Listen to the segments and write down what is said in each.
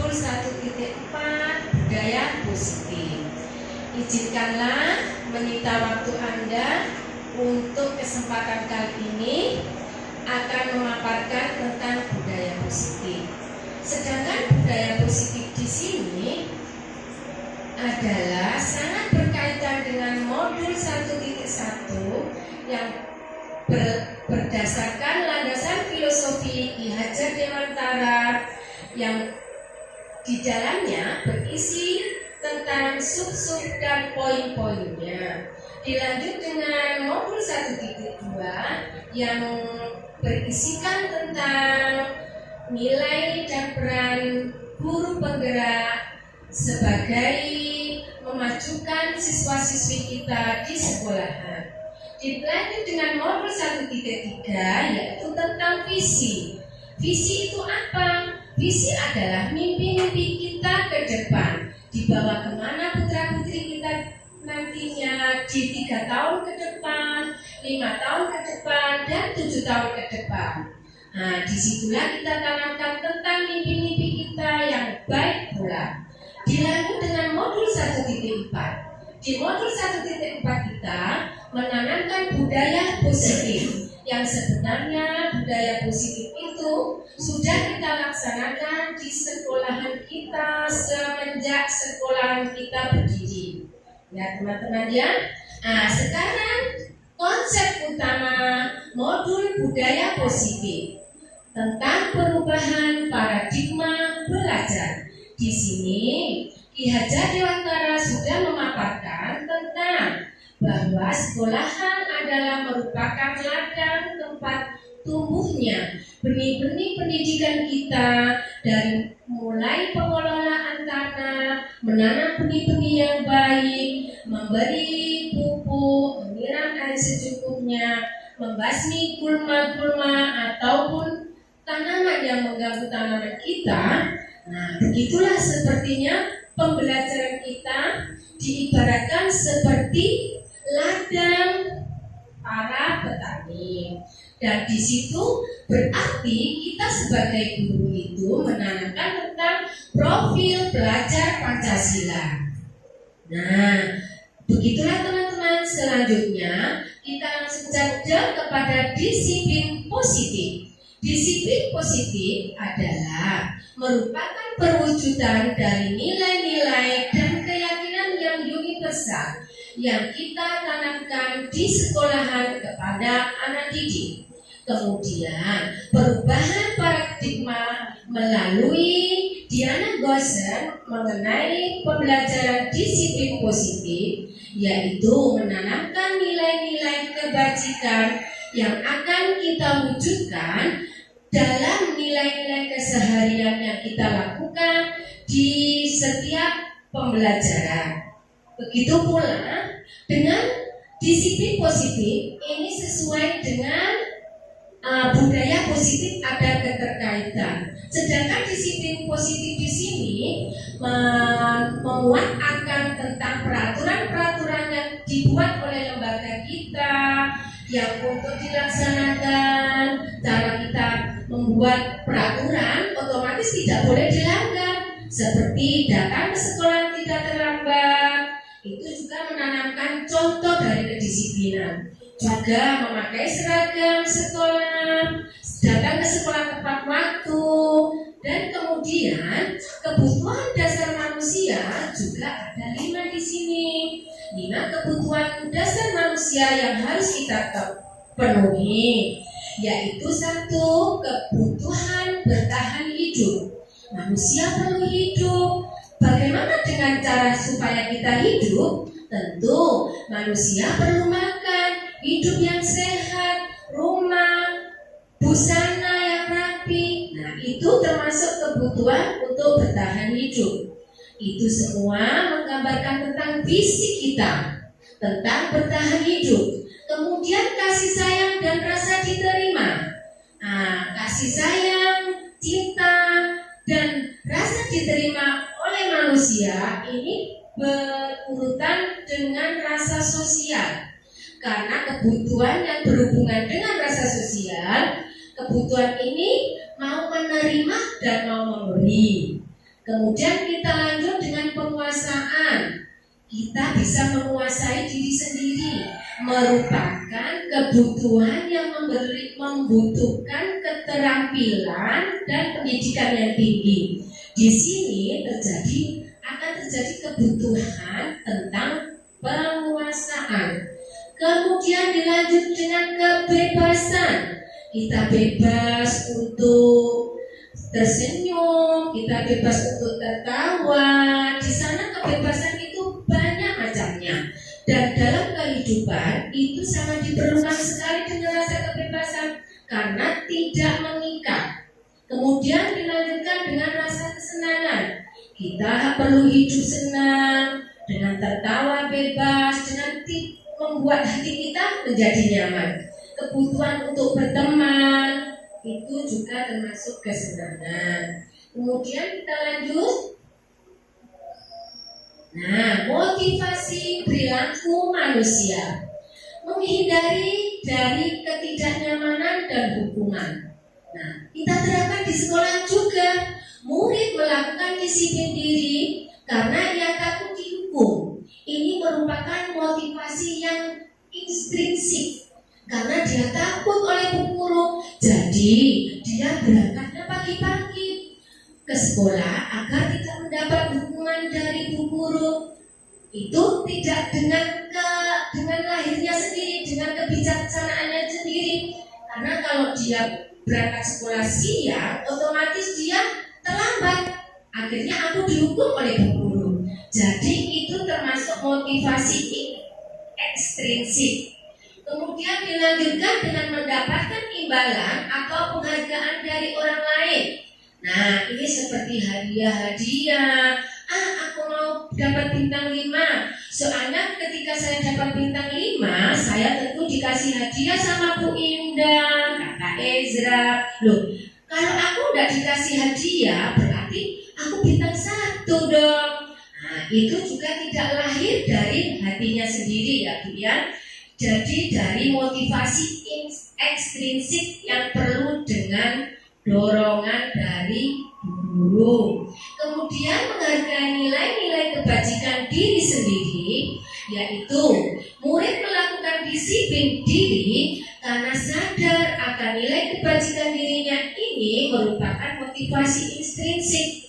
modul 1.4 budaya positif. Izinkanlah menyita waktu Anda untuk kesempatan kali ini akan memaparkan tentang budaya positif. Sedangkan budaya positif di sini adalah sangat berkaitan dengan modul 1.1 yang berdasarkan landasan filosofi Ki Hajar Dewantara yang di dalamnya berisi tentang sub-sub dan poin-poinnya. Dilanjut dengan modul 1.2 yang berisikan tentang nilai dan peran guru penggerak sebagai memajukan siswa-siswi kita di sekolahan. Dilanjut dengan modul 1.3 yaitu tentang visi. Visi itu apa? Visi adalah mimpi-mimpi kita ke depan, dibawa kemana putra-putri kita nantinya di 3 tahun ke depan, 5 tahun ke depan, dan 7 tahun ke depan. Nah, disitulah kita tanamkan tentang mimpi-mimpi kita yang baik pula. Dilanjut dengan modul 1.4. Di modul 1.4 kita menanamkan budaya positif. Yang sebenarnya budaya positif itu sudah kita laksanakan di sekolahan kita semenjak sekolahan kita berdiri. Ya teman-teman ya. Nah, sekarang konsep utama modul budaya positif tentang perubahan paradigma belajar. Di sini Ki Hajar Dewantara sudah memaparkan tentang bahwa sekolahan adalah merupakan ladang tempat tumbuhnya benih-benih pendidikan kita, dari mulai pengelolaan tanah, menanam benih-benih yang baik, memberi pupuk, menyiram air secukupnya, membasmi gulma-gulma ataupun tanaman yang mengganggu tanaman kita. Nah, begitulah sepertinya pembelajaran kita diibaratkan seperti ladang para petani, dan di situ berarti kita sebagai guru itu menanamkan tentang profil belajar Pancasila. Nah, begitulah teman-teman. Selanjutnya kita langsung saja kepada disiplin positif. Disiplin positif adalah merupakan perwujudan dari nilai-nilai dan keyakinan yang universal yang kita tanamkan di sekolahan kepada anak didik. Kemudian perubahan paradigma melalui Diana Gosen mengenai pembelajaran disiplin positif, yaitu menanamkan nilai-nilai kebajikan yang akan kita wujudkan dalam nilai-nilai keseharian yang kita lakukan di setiap pembelajaran. Begitu pula dengan disiplin positif, ini sesuai dengan budaya positif ada keterkaitan. Sedangkan disiplin positif di sini memuat akan tentang peraturan-peraturan yang dibuat oleh lembaga kita yang untuk dilaksanakan. Cara kita membuat peraturan otomatis tidak boleh dilanggar, seperti datang ke sekolah tidak terlambat. Itu juga menanamkan contoh dari kedisiplinan. Juga memakai seragam sekolah, datang ke sekolah tepat waktu, dan kemudian kebutuhan dasar manusia juga ada 5 di sini. 5 kebutuhan dasar manusia yang harus kita penuhi, yaitu 1, kebutuhan bertahan hidup. Manusia perlu hidup. Bagaimana dengan cara supaya kita hidup? Tentu manusia perlu makan, hidup yang sehat, rumah, busana yang rapi. Nah, itu termasuk kebutuhan untuk bertahan hidup. Itu semua menggambarkan tentang visi kita tentang bertahan hidup. Kemudian kasih sayang dan rasa diterima. Nah, kasih sayang, cinta, dan rasa diterima oleh manusia ini berurutan dengan rasa sosial. Karena kebutuhan yang berhubungan dengan rasa sosial, kebutuhan ini mau menerima dan mau memberi. Kemudian kita lanjut dengan penguasaan. Kita bisa menguasai diri sendiri, merupakan kebutuhan yang membutuhkan keterampilan dan pendidikan yang tinggi. Di sini akan terjadi kebutuhan tentang penguasaan. Kemudian dilanjut dengan kebebasan. Kita bebas untuk tersenyum, kita bebas untuk tertawa. Di sana kebebasan itu banyak macamnya. Dan dalam kehidupan itu sangat diperlukan sekali dengan rasa kebebasan karena tidak mengikat. Kemudian dilanjutkan dengan rasa kesenangan. Kita perlu hidup senang dengan tertawa bebas, dengan membuat hati kita menjadi nyaman. Kebutuhan untuk berteman itu juga termasuk kesenangan. Kemudian kita lanjut. Nah, motivasi perilaku manusia, menghindari dari ketidaknyamanan dan hukuman. Nah, kita terapkan di sekolah juga. Murid melakukan disiplin diri karena ia takut dihukum. Ini merupakan motivasi yang intrinsik karena dia takut oleh bu guru. Jadi dia berangkatnya pagi-pagi ke sekolah agar tidak mendapat hukuman dari bu guru. Itu tidak dengan lahirnya sendiri, dengan kebijaksanaannya sendiri. Karena kalau dia berangkat sekolah siang, otomatis dia terlambat. Akhirnya aku dihukum oleh bu guru. Jadi itu termasuk motivasi ekstrinsik. Kemudian dilanjutkan dengan mendapatkan imbalan atau penghargaan dari orang lain. Nah, ini seperti hadiah-hadiah. Aku mau dapat bintang 5. Soalnya ketika saya dapat bintang 5, saya tentu dikasih hadiah sama Bu Indah, Kakak Ezra. Loh, kalau aku udah dikasih hadiah, berarti aku bintang 1 dong. Nah, itu juga tidak lahir dari hatinya sendiri ya Bu ya. Jadi dari motivasi ekstrinsik yang perlu dengan dorongan dari guru. Kemudian menghargai nilai-nilai kebajikan diri sendiri, yaitu murid melakukan disiplin diri karena sadar akan nilai kebajikan dirinya. Ini merupakan motivasi intrinsik.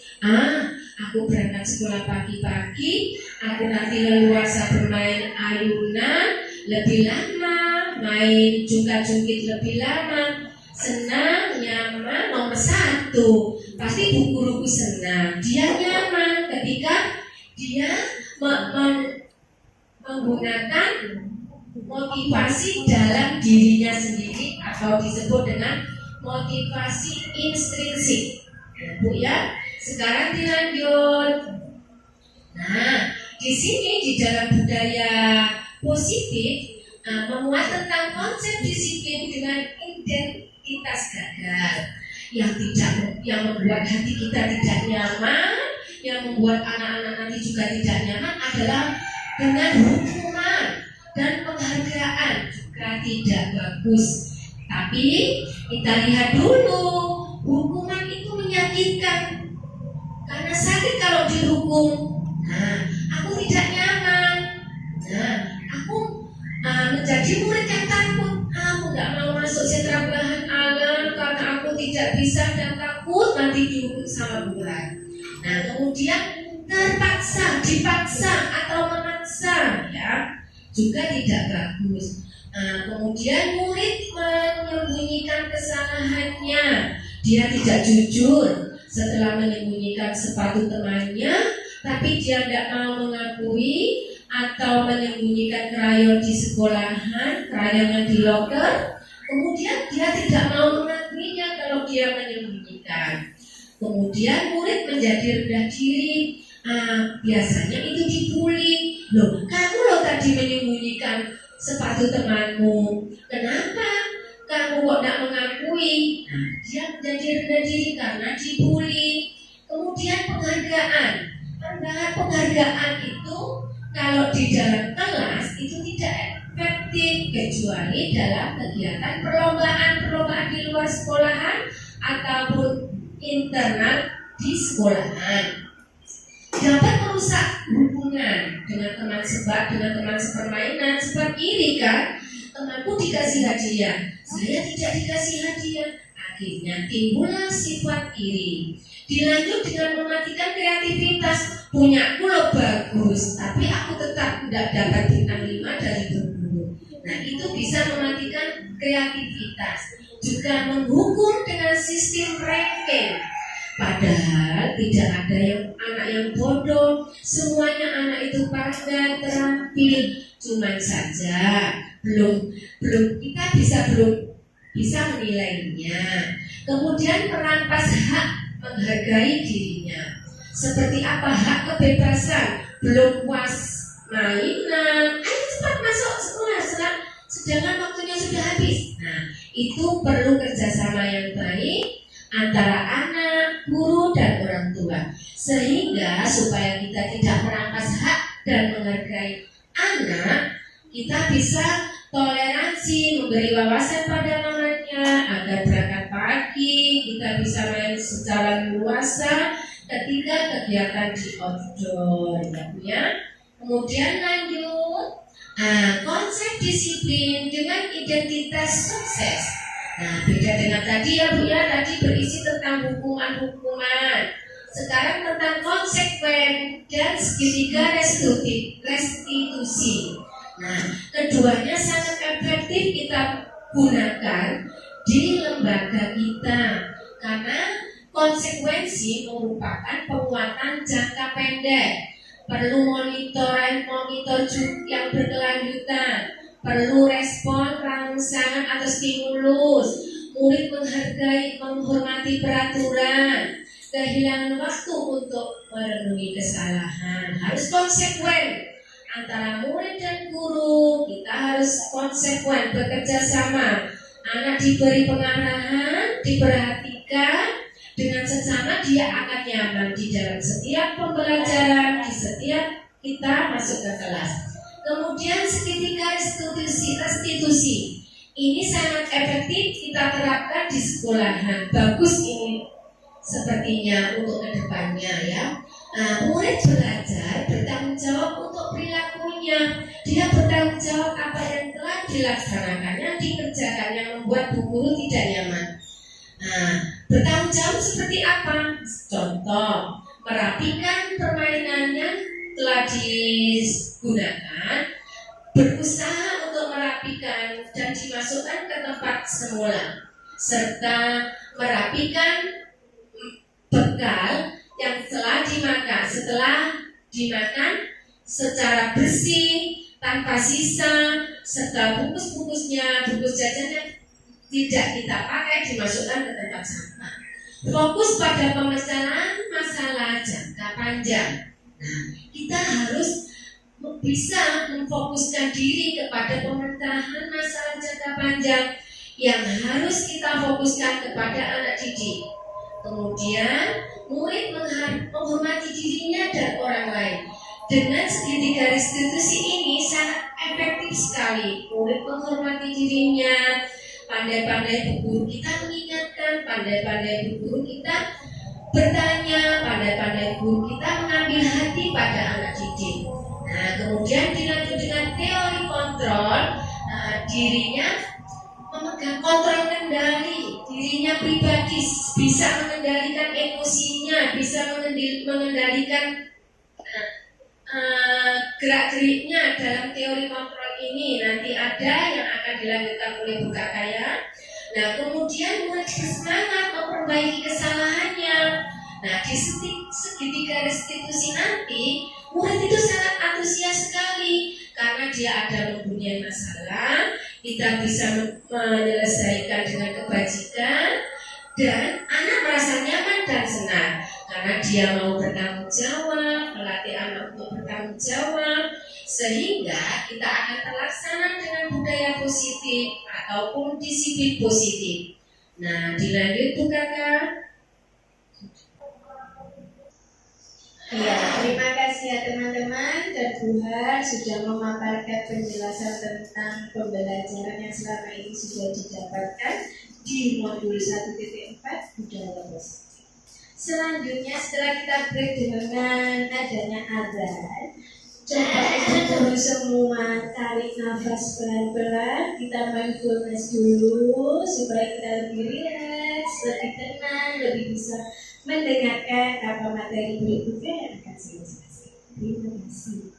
Aku berangkat sekolah pagi-pagi, aku nanti leluasa bermain ayunan lebih lama, main jungkat-jungkit lebih lama, senang, nyaman, nomor 1. Pasti bu guruku senang, dia nyaman ketika dia menggunakan motivasi dalam dirinya sendiri atau disebut dengan motivasi intrinsik. Bu ya, sekarang dilanjut. Nah, di sini di dalam budaya positif memuat tentang konsep disiplin dengan identitas gagal yang membuat hati kita tidak nyaman, yang membuat anak-anak nanti juga tidak nyaman adalah dengan hukuman dan penghargaan juga tidak bagus. Tapi kita lihat dulu, hukuman itu menyakitkan karena sakit kalau dihukum. Nah, aku tidak nyaman. Nah, aku menjadi murid yang takut. Aku tidak mau masuk sentra bahan alam karena aku tidak bisa dan takut nanti dihukum sama berat. Nah, kemudian dipaksa atau memaksa, ya, juga tidak bagus. Kemudian murid menyembunyikan kesalahannya, dia tidak jujur setelah menyembunyikan sepatu temannya, tapi dia tidak mau mengakui, atau menyembunyikan krayon di sekolahan, krayonnya di loker, kemudian dia tidak mau mengakuinya kalau dia menyembunyikan. Kemudian murid menjadi rendah diri. Biasanya itu dibully. Loh, kamu tadi menyembunyikan sepatu temanmu, kenapa kamu kok tidak mengakui? Dia menjadi rendah diri karena dibully. Kemudian penghargaan itu kalau di dalam kelas itu tidak efektif kecuali dalam kegiatan perlombaan di luar sekolahan ataupun internal di sekolahan. dapat merusak hubungan dengan teman sepermainan. Sebab iri kan, temanku dikasih hadiah, saya tidak dikasih hadiah. Akhirnya timbullah sifat iri. Dilanjut dengan mematikan kreativitas. Punyaku lo bagus, tapi aku tetap tidak dapat bintang 5 dari berburu. Nah, itu bisa mematikan kreativitas. Juga menghukum dengan sistem ranking. Padahal tidak ada anak yang bodoh. Semuanya anak itu pandai, terampil. Cuman saja belum bisa menilainya. Kemudian merampas hak menghargai dirinya. Seperti apa hak kebebasan? Belum puas mainan, ayo cepat masuk sekolah, sedangkan waktunya sudah habis. Nah, itu perlu kerjasama yang baik antara anak, guru, dan orang tua, sehingga supaya kita tidak merampas hak dan menghargai anak, kita bisa toleransi, memberi wawasan pada namanya agar berangkat pagi, kita bisa main secara luasa ketika kegiatan di outdoor, ya. Kemudian lanjut, konsep disiplin dengan identitas sukses. Nah, beda dengan tadi ya Bu ya, tadi berisi tentang hukuman-hukuman. Sekarang tentang konsekuen dan segitiga restitusi. Nah, keduanya sangat efektif kita gunakan di lembaga kita karena konsekuensi merupakan penguatan jangka pendek. Perlu monitor yang berkelanjutan, perlu respon rangsangan atau stimulus. Murid menghormati peraturan, kehilangan waktu untuk merenungi kesalahan. Harus konsekuen antara murid dan guru. Kita harus konsekuen bekerja sama. Anak diberi pengarahan, diperhatikan. Dengan seksama dia akan nyaman di dalam setiap pembelajaran, di setiap kita masuk ke kelas. Kemudian segitiga restitusi. Ini sangat efektif kita terapkan di sekolahan. Bagus ini sepertinya untuk kedepannya ya. Murid belajar bertanggung jawab untuk perilakunya. Dia bertanggung jawab apa yang telah dilaksanakannya, dikerjakan yang membuat bu guru tidak nyaman. Bertanggung jawab seperti apa? Contoh, merapikan permainan yang telah digunakan, berusaha untuk merapikan dan dimasukkan ke tempat semula, serta merapikan bekal yang setelah dimakan secara bersih, tanpa sisa, serta bukus jajannya tidak kita pakai dimasukkan ke tempat sampah. Fokus pada pemecahan masalah jangka panjang. Nah, kita harus bisa memfokuskan diri kepada pemecahan masalah jangka panjang yang harus kita fokuskan kepada anak didik. Kemudian, murid menghormati dirinya dan orang lain. Dengan segitiga restitusi ini sangat efektif sekali. Murid menghormati dirinya, pandai-pandai bu guru kita mengingatkan, pandai-pandai bu guru kita bertanya, pandai-pandai guru kita mengambil hati pada anak didik. Nah, kemudian dilanjut dengan teori kontrol. Dirinya memegang kontrol kendali, dirinya pribadi bisa mengendalikan emosinya, bisa mengendalikan gerak-geriknya dalam teori kontrol ini. Nanti ada yang akan dilanjutkan oleh Bu Kakaya. Nah, kemudian murid bersemangat memperbaiki kesalahannya. Nah, di segitiga restitusi nanti murid itu sangat antusias sekali karena dia ada mempunyai masalah, kita bisa menyelesaikan dengan kebajikan, dan anak merasa nyaman dan senang karena dia mau bertanggung jawab, melatih anak untuk bertanggung jawab, sehingga kita akan terlaksana dengan budaya positif ataupun disiplin positif. Nah, dilanjut Bu Kakak. Ya, terima kasih ya teman-teman dan Bu Har sudah memaparkan penjelasan tentang pembelajaran yang selama ini sudah didapatkan di modul 1.4 budaya positif. Selanjutnya setelah kita break dengan adanya azan, coba ibu semua tarik nafas pelan-pelan, kita mindfulness dulu supaya kita lebih rileks, lebih tenang, lebih bisa mendengarkan apa materi berikutnya yang akan saya jelaskan. Terima kasih.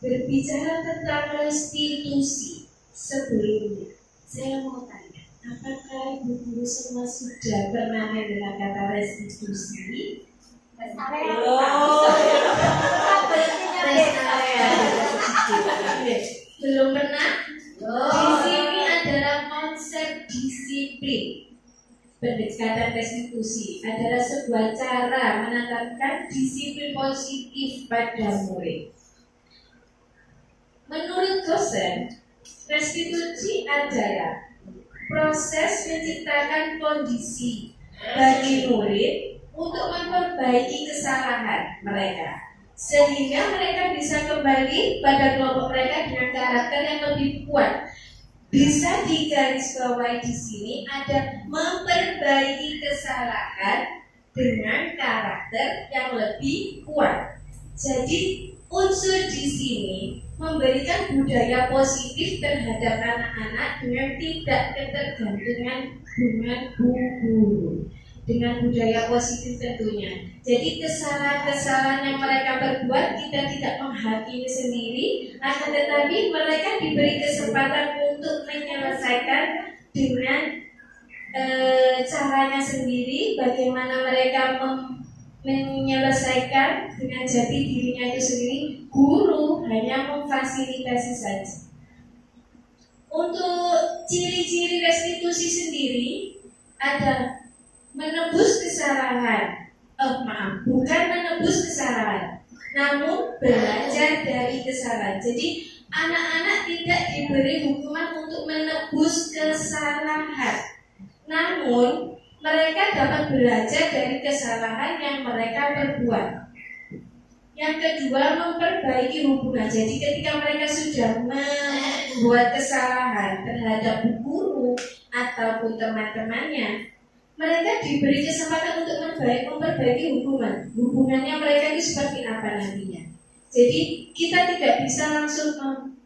Berbicara tentang restitusi, sebelumnya saya mau tanya, apakah ibu guru semua sudah pernah mendengar kata restitusi? Belum pernah? Di sini adalah konsep disiplin. Pendekatan restitusi adalah sebuah cara menanamkan disiplin positif pada murid. Menurut dosen, restitusi adalah proses menciptakan kondisi bagi murid untuk memperbaiki kesalahan mereka, sehingga mereka bisa kembali pada kelompok mereka dengan karakter yang lebih kuat. Bisa digarisbawahi di sini ada memperbaiki kesalahan dengan karakter yang lebih kuat. Jadi unsur di sini memberikan budaya positif terhadap anak-anak dengan tidak ketergantungan dengan guru, dengan budaya positif tentunya. Jadi kesalahan-kesalahan yang mereka perbuat kita tidak menghakimi sendiri, akan tetapi mereka diberi kesempatan untuk menyelesaikan dengan caranya sendiri, bagaimana mereka menyelesaikan dengan jati dirinya itu sendiri. Guru hanya memfasilitasi saja. Untuk ciri-ciri restitusi sendiri ada menebus kesalahan. Bukan menebus kesalahan, namun belajar dari kesalahan. Jadi anak-anak tidak diberi hukuman untuk menebus kesalahan, namun mereka dapat belajar dari kesalahan yang mereka perbuat. Yang kedua, memperbaiki hubungan. Jadi ketika mereka sudah membuat kesalahan terhadap guru ataupun teman-temannya, mereka diberi kesempatan untuk memperbaiki hubungan. Hubungannya mereka itu seperti apa nantinya. Jadi kita tidak bisa langsung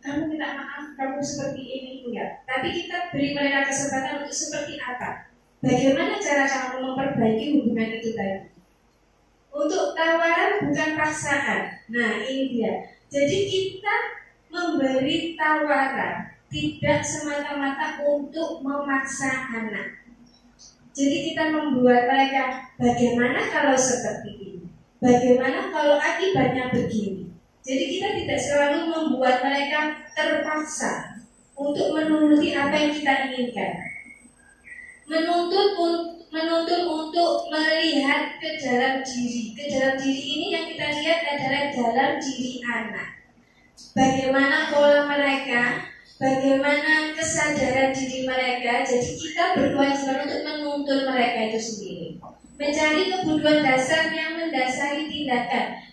kamu minta maaf, kamu seperti ini, enggak. Tapi kita beri mereka kesempatan untuk seperti apa. Bagaimana cara kamu memperbaiki hubungan itu tadi? Untuk tawaran bukan paksaan. Nah ini dia. Jadi kita memberi tawaran, tidak semata-mata untuk memaksa anak. Jadi kita membuat mereka, bagaimana kalau seperti ini? Bagaimana kalau akibatnya begini? Jadi kita tidak selalu membuat mereka terpaksa untuk menuruti apa yang kita inginkan. Menuntut untuk melihat ke dalam diri. Ke dalam diri ini yang kita lihat adalah dalam diri anak. Bagaimana pola mereka, bagaimana kesadaran diri mereka. Jadi kita berkewajiban untuk menuntun mereka itu sendiri. Mencari kebutuhan dasar yang mendasari tindakan.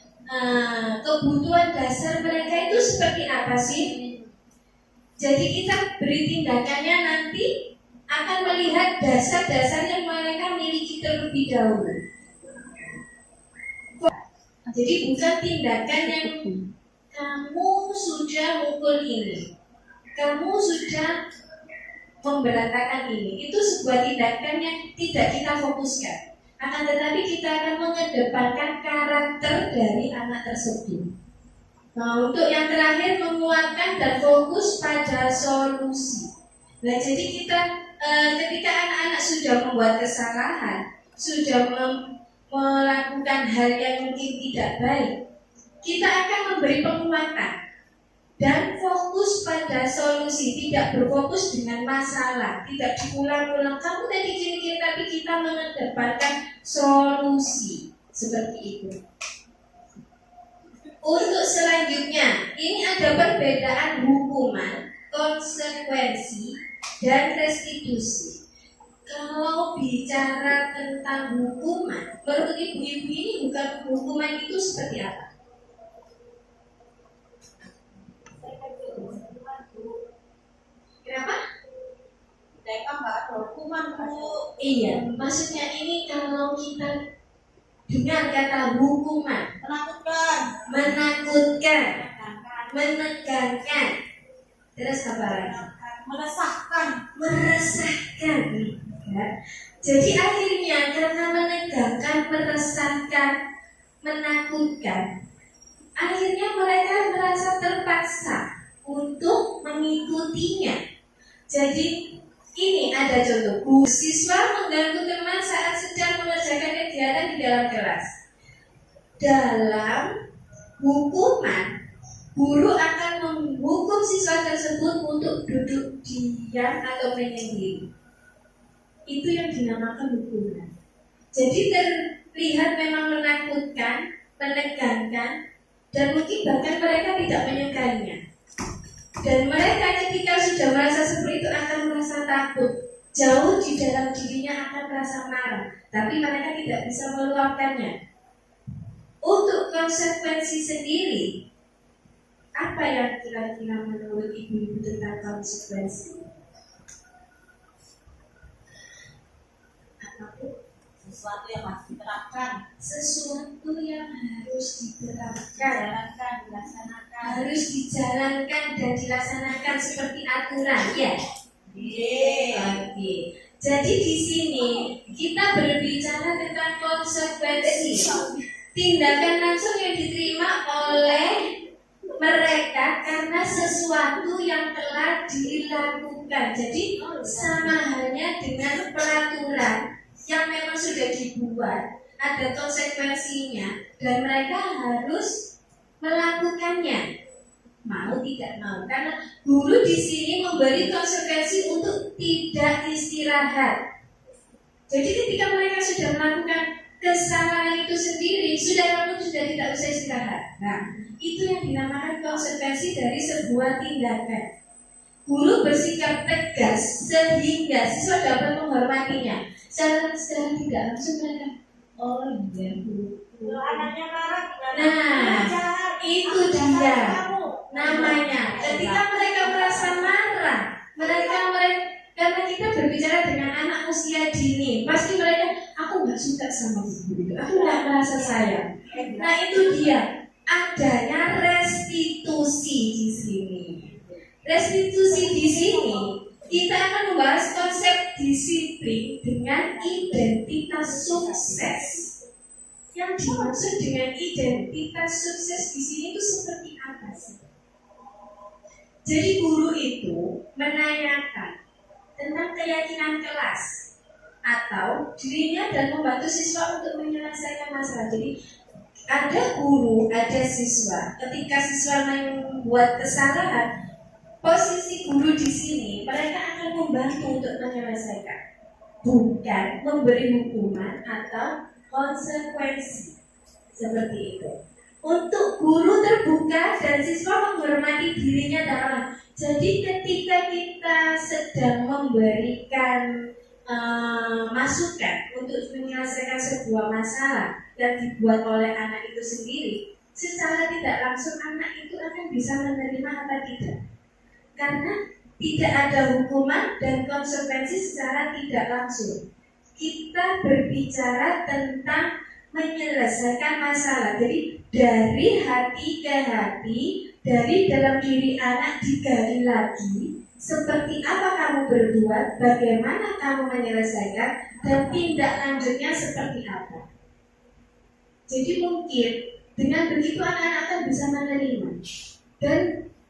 Kebutuhan dasar mereka itu seperti apa sih? Jadi kita beri tindakannya nanti akan melihat dasar-dasar yang mereka miliki terlebih dahulu. Jadi bukan tindakan yang kamu sudah mukul ini, kamu sudah memberantakan ini. Itu sebuah tindakan yang tidak kita fokuskan. Akan tetapi kita akan mengedepankan karakter dari anak tersebut. Nah, untuk yang terakhir, menguatkan dan fokus pada solusi. Nah, jadi kita ketika anak-anak sudah membuat kesalahan, sudah melakukan hal yang mungkin tidak baik, kita akan memberi penguatan dan fokus pada solusi, tidak berfokus dengan masalah, tidak diulang-ulang. Kamu tadi gini-gini, tapi kita mengedepankan solusi seperti itu. Untuk selanjutnya, ini ada perbedaan hukuman, konsekuensi, dan restitusi. Kalau bicara tentang hukuman, menurut ibu-ibu ini hukuman itu seperti apa? Kenapa? Mereka nggak ada hukuman. hukuman, Bu. Iya, maksudnya ini kalau kita dengar kata hukuman, Menakutkan. menakutkan, menegangkan, terus apa lagi? Meresahkan. Meresahkan. Ya. Jadi akhirnya karena menegangkan, meresahkan, menakutkan, akhirnya mereka merasa terpaksa untuk mengikutinya. Jadi ini ada contoh, siswa mengganggu teman saat sedang mengerjakan kegiatan di dalam kelas. Dalam hukuman, guru akan menghukum siswa tersebut untuk duduk diam atau menyendiri. Itu yang dinamakan hukuman. Jadi terlihat memang menakutkan, menegangkan, dan mungkin bahkan mereka tidak menyukainya. Dan mereka ketika sudah merasa seperti itu akan merasa takut. Jauh di dalam dirinya akan merasa marah, tapi mereka tidak bisa meluapkannya. Untuk konsekuensi sendiri, apa yang kira-kira menurut ibu-ibu tentang konsekuensi? Sesuatu yang harus diterapkan, Sesuatu yang harus diterapkan, dijalankan, dilaksanakan. harus dijalankan dan dilaksanakan seperti aturan, ya. Oke. Jadi di sini kita berbicara tentang konsekuensi tindakan langsung yang diterima oleh mereka karena sesuatu yang telah dilakukan. Jadi sama halnya dengan peraturan yang memang sudah dibuat, ada konsekuensinya dan mereka harus melakukannya, mau tidak mau. Karena guru di sini memberi konsekuensi untuk tidak istirahat. Jadi ketika mereka sudah melakukan kesalahan itu sendiri, sudah tidak usah istirahat. Nah, itu yang dinamakan konsekuensi dari sebuah tindakan. Guru bersikap tegas sehingga siswa dapat menghormatinya. Secara tidak langsung mereka, oh iya Bu. Kalau anaknya marah, Nah, itu dia namanya. Ketika mereka merasa marah, karena kita berbicara dengan anak usia dini, pasti mereka, aku nggak suka sama guru itu, aku nggak merasa sayang. Nah itu dia, adanya restitusi di sini. Restitusi di sini kita akan membahas konsep disiplin dengan identitas sukses. Yang dimaksud dengan identitas sukses di sini itu seperti apa sih? Jadi guru itu menanyakan tentang keyakinan kelas atau dirinya dan membantu siswa untuk menyelesaikan masalah. Jadi ada guru, ada siswa. Ketika siswa membuat kesalahan, posisi guru di sini mereka akan membantu untuk menyelesaikan, bukan memberi hukuman atau konsekuensi seperti itu. Untuk guru terbuka dan siswa menghormati dirinya dalam. Jadi ketika kita sedang memberikan masukan untuk menyelesaikan sebuah masalah yang dibuat oleh anak itu sendiri, secara tidak langsung anak itu akan bisa menerima atau tidak. Karena tidak ada hukuman dan konsekuensi secara tidak langsung. Kita berbicara tentang menyelesaikan masalah. Jadi dari hati ke hati, dari dalam diri anak digali lagi, seperti apa kamu berbuat, bagaimana kamu menyelesaikan, dan tindak lanjutnya seperti apa. Jadi mungkin dengan begitu anak-anak akan bisa menerima. Dan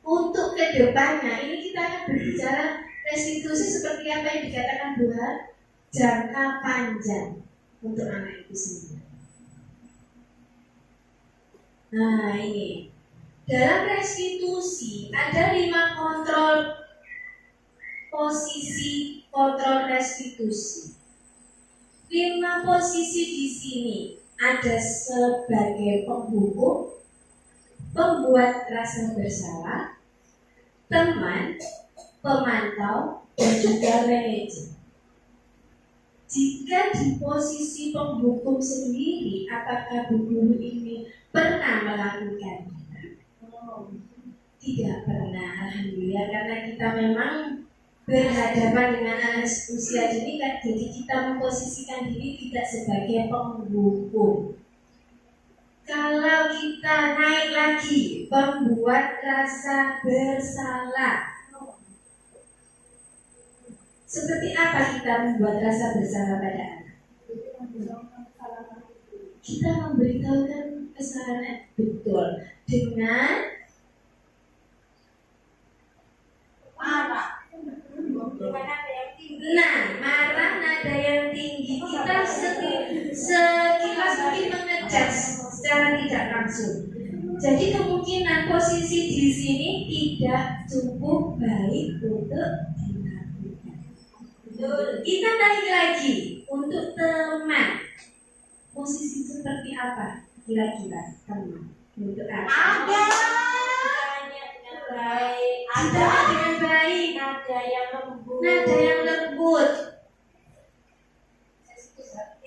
untuk kedepannya ini kita akan berbicara restitusi seperti apa yang dikatakan Tuhan, jangka panjang untuk anak itu sendiri. Nah ini dalam restitusi ada 5 kontrol posisi kontrol restitusi. 5 posisi di sini ada sebagai penghukum, pembuat rasa bersalah, teman, pemantau, dan juga manajer. Jika di posisi penghukum sendiri, apakah bu guru ini pernah melakukannya? Tidak pernah, alhamdulillah, karena kita memang berhadapan dengan anak usia dini kan, jadi kita memposisikan diri tidak sebagai penghukum. Kalau kita naik lagi, pembuat rasa bersalah. Seperti apa kita membuat rasa bersalah pada anak? Kita memberitahukan kesalahan betul dengan Marah. Dengan ada yang tinggi. marah nada yang tinggi. Kita sekilas mungkin mengejudge secara tidak langsung. Jadi kemungkinan posisi di sini tidak cukup baik untuk dilakukan. Kita naik lagi untuk teman. Posisi seperti apa kira-kira teman untuk anak? Adanya dengan baik. Ada dengan baik. Nada yang lembut. Nada yang lembut.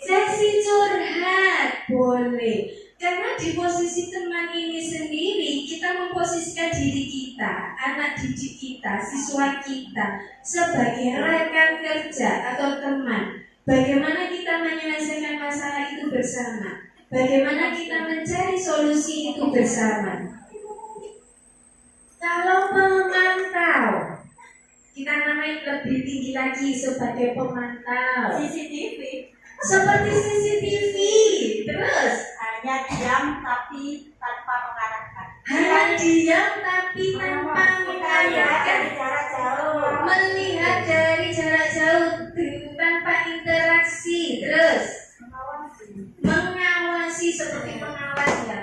Sesi curhat boleh. Karena di posisi teman ini sendiri kita memposisikan diri kita, anak didik kita, siswa kita sebagai rekan kerja atau teman. Bagaimana kita menyelesaikan masalah itu bersama? Bagaimana kita mencari solusi itu bersama? Kalau pemantau, kita namai lebih tinggi lagi sebagai pemantau. CCTV. Seperti CCTV. Terus Hanya diam tapi tanpa mengarahkan. hanya diam tapi tanpa mengarahkan, Jarak jauh. melihat dari jarak jauh tanpa interaksi. Terus mengawasi seperti pengawas ya.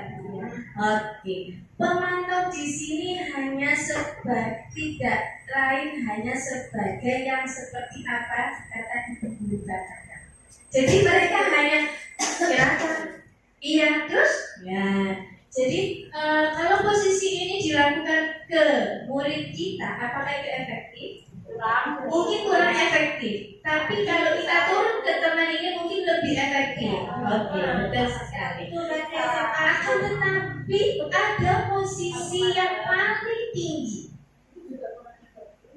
Oke. Pemantau di sini hanya tidak lain hanya sebagai yang seperti apa kata ibu guru katakan. Jadi mereka hanya iya terus ya. Jadi kalau posisi ini dilakukan ke murid kita, apakah itu efektif? Mungkin kurang efektif. Tapi kalau kita turun ke teman ini mungkin lebih efektif. Oke, betul sekali. Akan tetapi ada posisi yang paling tinggi,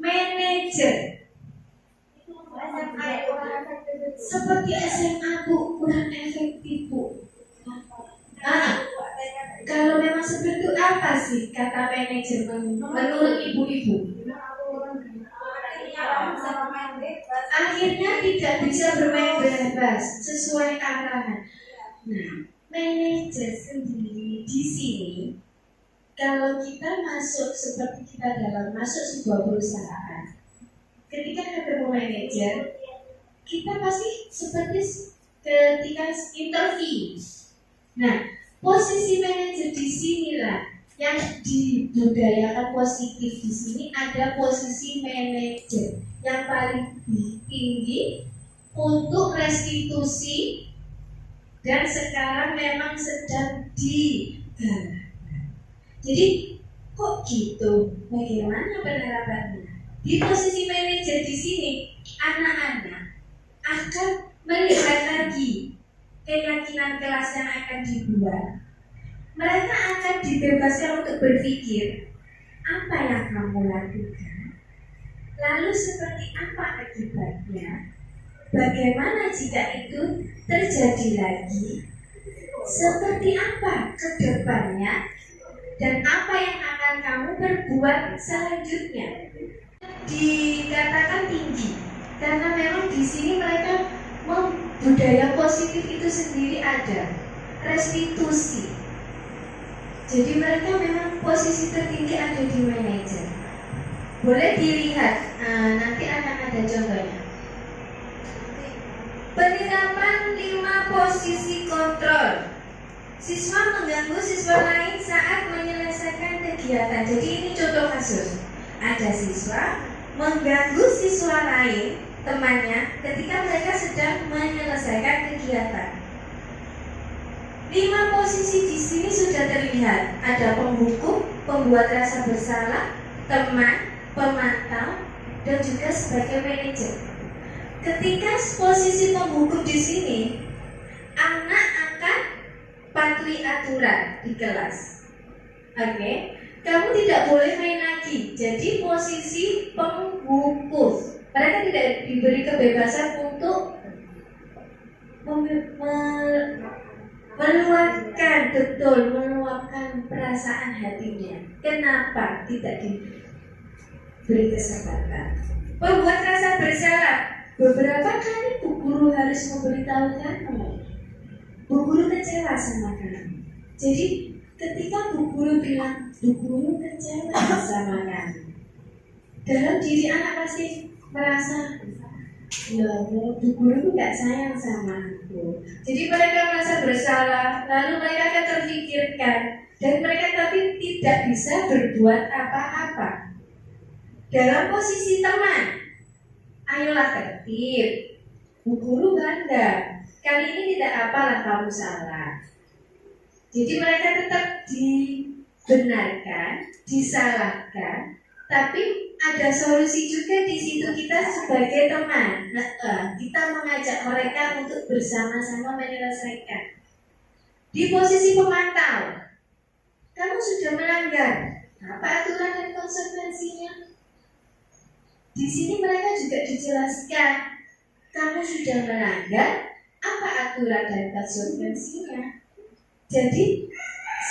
manajer. Seperti SMA Bu, kurang efektif Bu. Kalau memang seperti itu apa sih kata manajer menurut ibu-ibu? Akhirnya tidak bisa bermain bebas sesuai arahan. Nah, manajer sendiri di sini, kalau kita masuk seperti kita dalam masuk sebuah perusahaan, ketika ketemu manajer, kita pasti seperti ketika interview. Nah, posisi manajer di sinilah yang dibudayakan positif. Di sini ada posisi manajer yang paling tinggi untuk restitusi dan sekarang memang sedang digalakkan. Jadi kok gitu? Bagaimana penerapannya? Di posisi manajer di sini, anak-anak akan melihat lagi keyakinan kelas yang akan dibuat. Mereka akan dibebaskan untuk berpikir apa yang kamu lakukan, lalu seperti apa akibatnya, bagaimana jika itu terjadi lagi, seperti apa ke depannya, dan apa yang akan kamu perbuat selanjutnya. Dikatakan tinggi karena memang di sini mereka budaya positif itu sendiri ada restitusi. Jadi mereka memang posisi tertinggi ada di manajer. Boleh dilihat, nanti akan ada contohnya. Penerapan 5 posisi kontrol. Siswa mengganggu siswa lain saat menyelesaikan kegiatan. Jadi ini contoh kasus. Ada siswa mengganggu siswa lain, temannya, ketika mereka sedang menyelesaikan kegiatan. 5 posisi di sini sudah terlihat. Ada penghukum, pembuat rasa bersalah, teman, pemantau, dan juga sebagai manajer. Ketika posisi penghukum di sini, anak akan patuhi aturan di kelas. Oke. kamu tidak boleh main lagi. Jadi posisi pembungkus. Mereka tidak diberi kebebasan untuk meluapkan, betul, meluapkan perasaan hatinya. Kenapa tidak diberi kesempatan? Membuat rasa bersalah. Beberapa kali Bu Guru harus memberitahu kamu. Bu Guru kecewa sama kamu. Jadi ketika Bu Guru bilang Bu Guru kecewa sama kamu, dalam diri anak pasti merasa, ya Bu Guru nggak sayang sama aku. Jadi mereka merasa bersalah, lalu mereka akan terpikirkan, dan mereka tapi tidak bisa berbuat apa-apa. Dalam posisi teman, ayolah tertib, Bu Guru bangga, kali ini tidak apalah kamu salah. Jadi mereka tetap dibenarkan, disalahkan, tapi ada solusi juga di situ. Kita sebagai teman, kita mengajak mereka untuk bersama-sama menyelesaikan. Di posisi pemantau, kamu sudah melanggar, apa aturan dan konsekuensinya? Di sini mereka juga dijelaskan, kamu sudah melanggar, apa aturan dan konsekuensinya? Jadi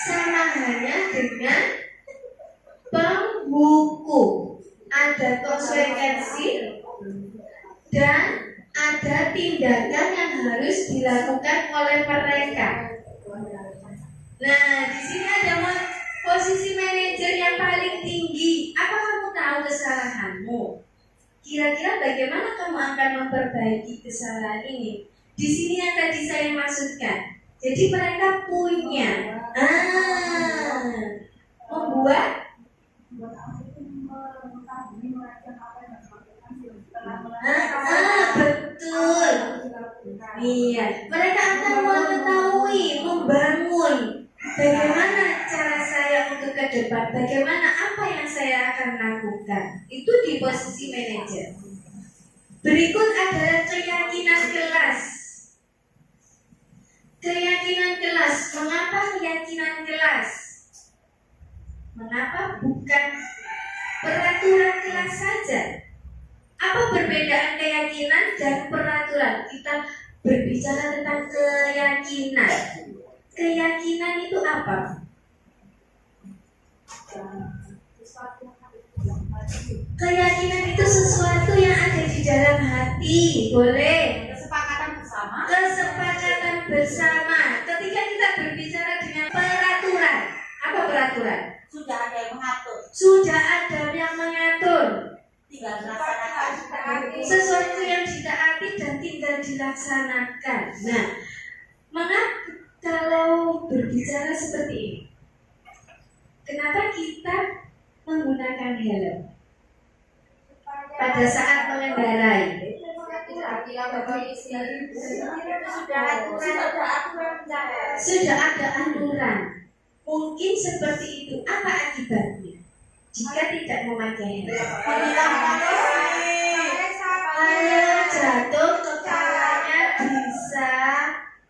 sama halnya dengan penghukum, ada konsekuensi dan ada tindakan yang harus dilakukan oleh mereka. Nah, di sini ada posisi manajer yang paling tinggi. Apa kamu tahu kesalahanmu? Kira-kira bagaimana kamu akan memperbaiki kesalahan ini? Di sini yang tadi saya maksudkan. Jadi mereka punya membuat betul. Iya, mereka akan mengetahui, membangun bagaimana cara saya untuk ke depan, bagaimana apa yang saya akan lakukan. Itu di posisi manajer. Berikut adalah keyakinan kelas. Keyakinan kelas. Mengapa keyakinan kelas? Mengapa bukan peraturan kelas saja? Apa perbedaan keyakinan dan peraturan? Kita berbicara tentang keyakinan. Keyakinan itu apa? Keyakinan itu sesuatu yang ada di dalam hati. Boleh. Kesepakatan bersama. Kesepakatan bersama. Ketika kita berbicara dengan peraturan, apa peraturan? Sudah ada yang mengatur. Sudah ada yang mengatur. Tinggal dilaksanakan. Sesuatu yang ditaati dan tinggal dilaksanakan. Nah, mengapa kalau berbicara seperti ini? Kenapa kita menggunakan helm pada saat mengendarai? Sudah ada aturan. Mungkin seperti itu. Apa akibatnya jika tidak memakai helm? Kalau jatuh kepalanya bisa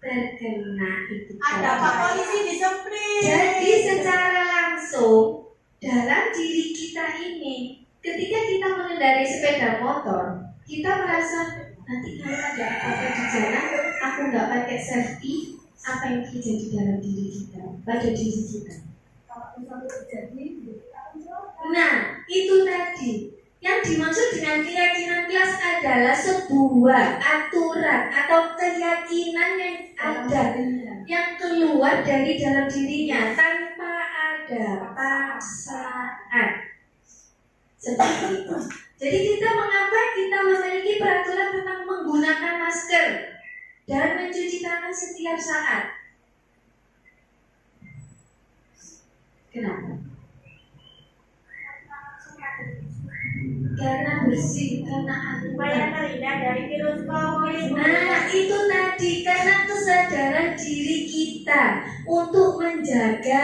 terkena itu. Ada Pak Polisi di Semprit. Jadi secara langsung dalam diri kita ini, ketika kita mengendarai sepeda motor, kita merasa nanti kalau ada apa-apa di jalan, aku nggak pakai safety, apa yang terjadi dalam diri kita, pada diri kita. Nah, itu tadi yang dimaksud dengan keyakinan kelas adalah sebuah aturan atau keyakinan yang ada, yang keluar dari dalam dirinya tanpa ada paksaan. Seperti itu. Jadi mengapa kita memiliki peraturan tentang menggunakan masker dan mencuci tangan setiap saat? Kenapa? Karena bersih, karena Supaya aturan. terhindar dari virus COVID. Nah, itu tadi karena kesadaran diri kita untuk menjaga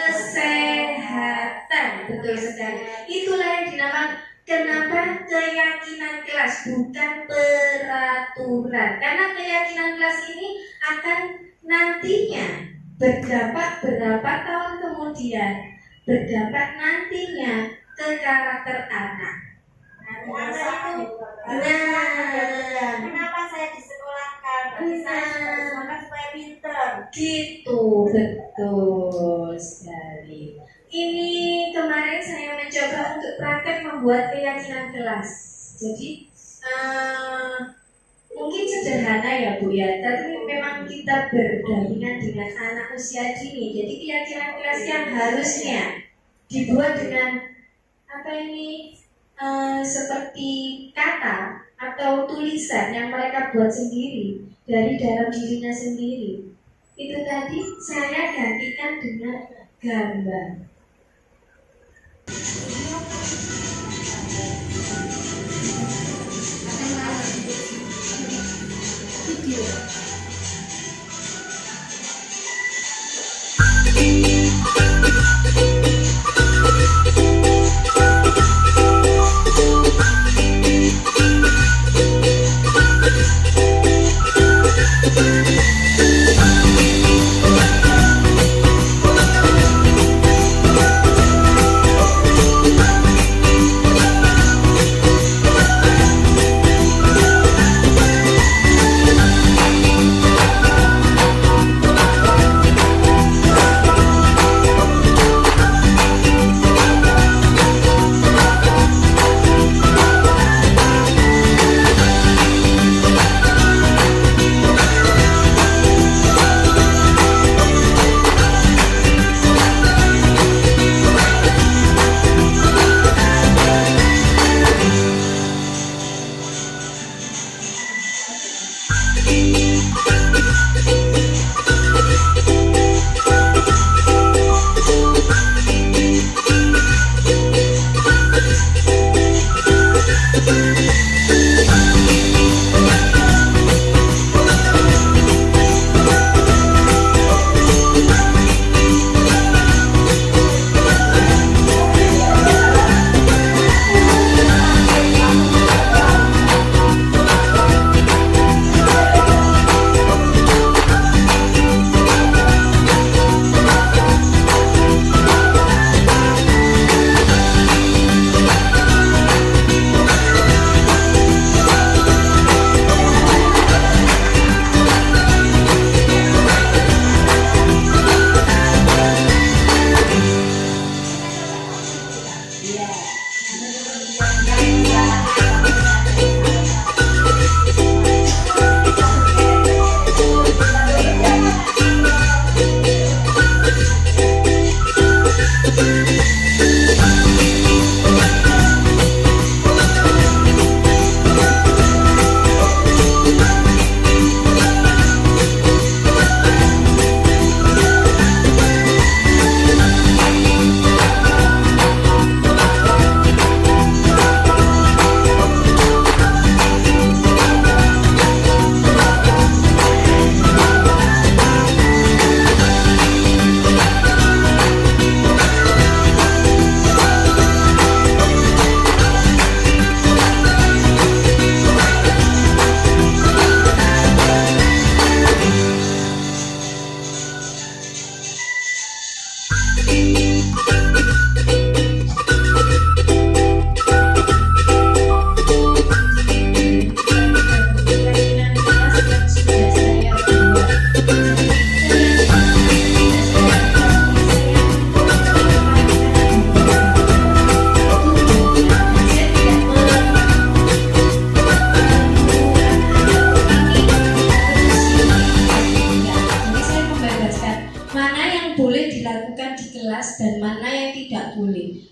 kesehatan. Betul sekali. Itulah yang dinamakan kenapa keyakinan kelas, bukan peraturan. Karena keyakinan kelas ini akan nantinya berdampak berapa tahun kemudian berdampak nantinya ke karakter anak. Kenapa saya disekolahkan? Berarti saya disekolahkan supaya pinter. Gitu, betul sekali. Ini kemarin saya mencoba untuk praktek membuat keyakinan kelas. Jadi mungkin sederhana ya Bu ya, tapi memang kita berdampingan dengan anak usia dini. Jadi keyakinan kelas yang harusnya dibuat dengan apa ini seperti kata atau tulisan yang mereka buat sendiri dari dalam dirinya sendiri. Itu tadi saya gantikan dengan gambar. Video.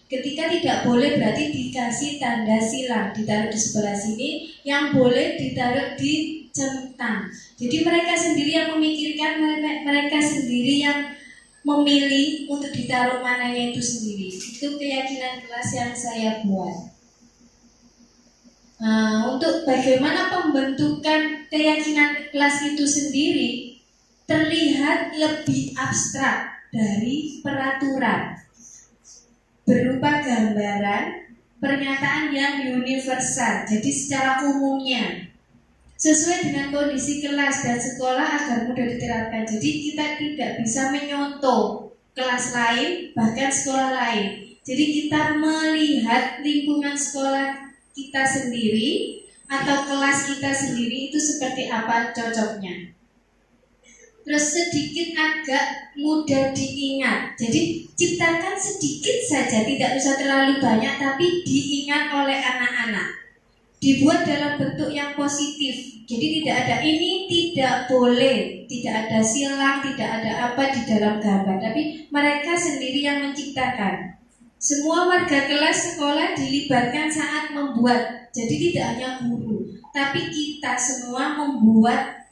Ketika tidak boleh berarti dikasih tanda silang, ditaruh di sebelah sini, yang boleh ditaruh di centang. Jadi mereka sendiri yang memikirkan, mereka sendiri yang memilih untuk ditaruh mananya itu sendiri. Itu keyakinan kelas yang saya buat. Nah, untuk bagaimana pembentukan keyakinan kelas itu sendiri terlihat lebih abstrak dari peraturan, berupa gambaran pernyataan yang universal, jadi secara umumnya sesuai dengan kondisi kelas dan sekolah agar mudah diterapkan. Jadi kita tidak bisa menyontoh kelas lain, bahkan sekolah lain. Jadi kita melihat lingkungan sekolah kita sendiri atau kelas kita sendiri itu seperti apa cocoknya. Terus sedikit agak mudah diingat. Jadi ciptakan sedikit saja, tidak usah terlalu banyak, tapi diingat oleh anak-anak. Dibuat dalam bentuk yang positif. Jadi tidak ada ini tidak boleh, tidak ada silang, tidak ada apa di dalam gambar, tapi mereka sendiri yang menciptakan. Semua warga kelas sekolah dilibatkan saat membuat. Jadi tidak hanya guru, tapi kita semua membuat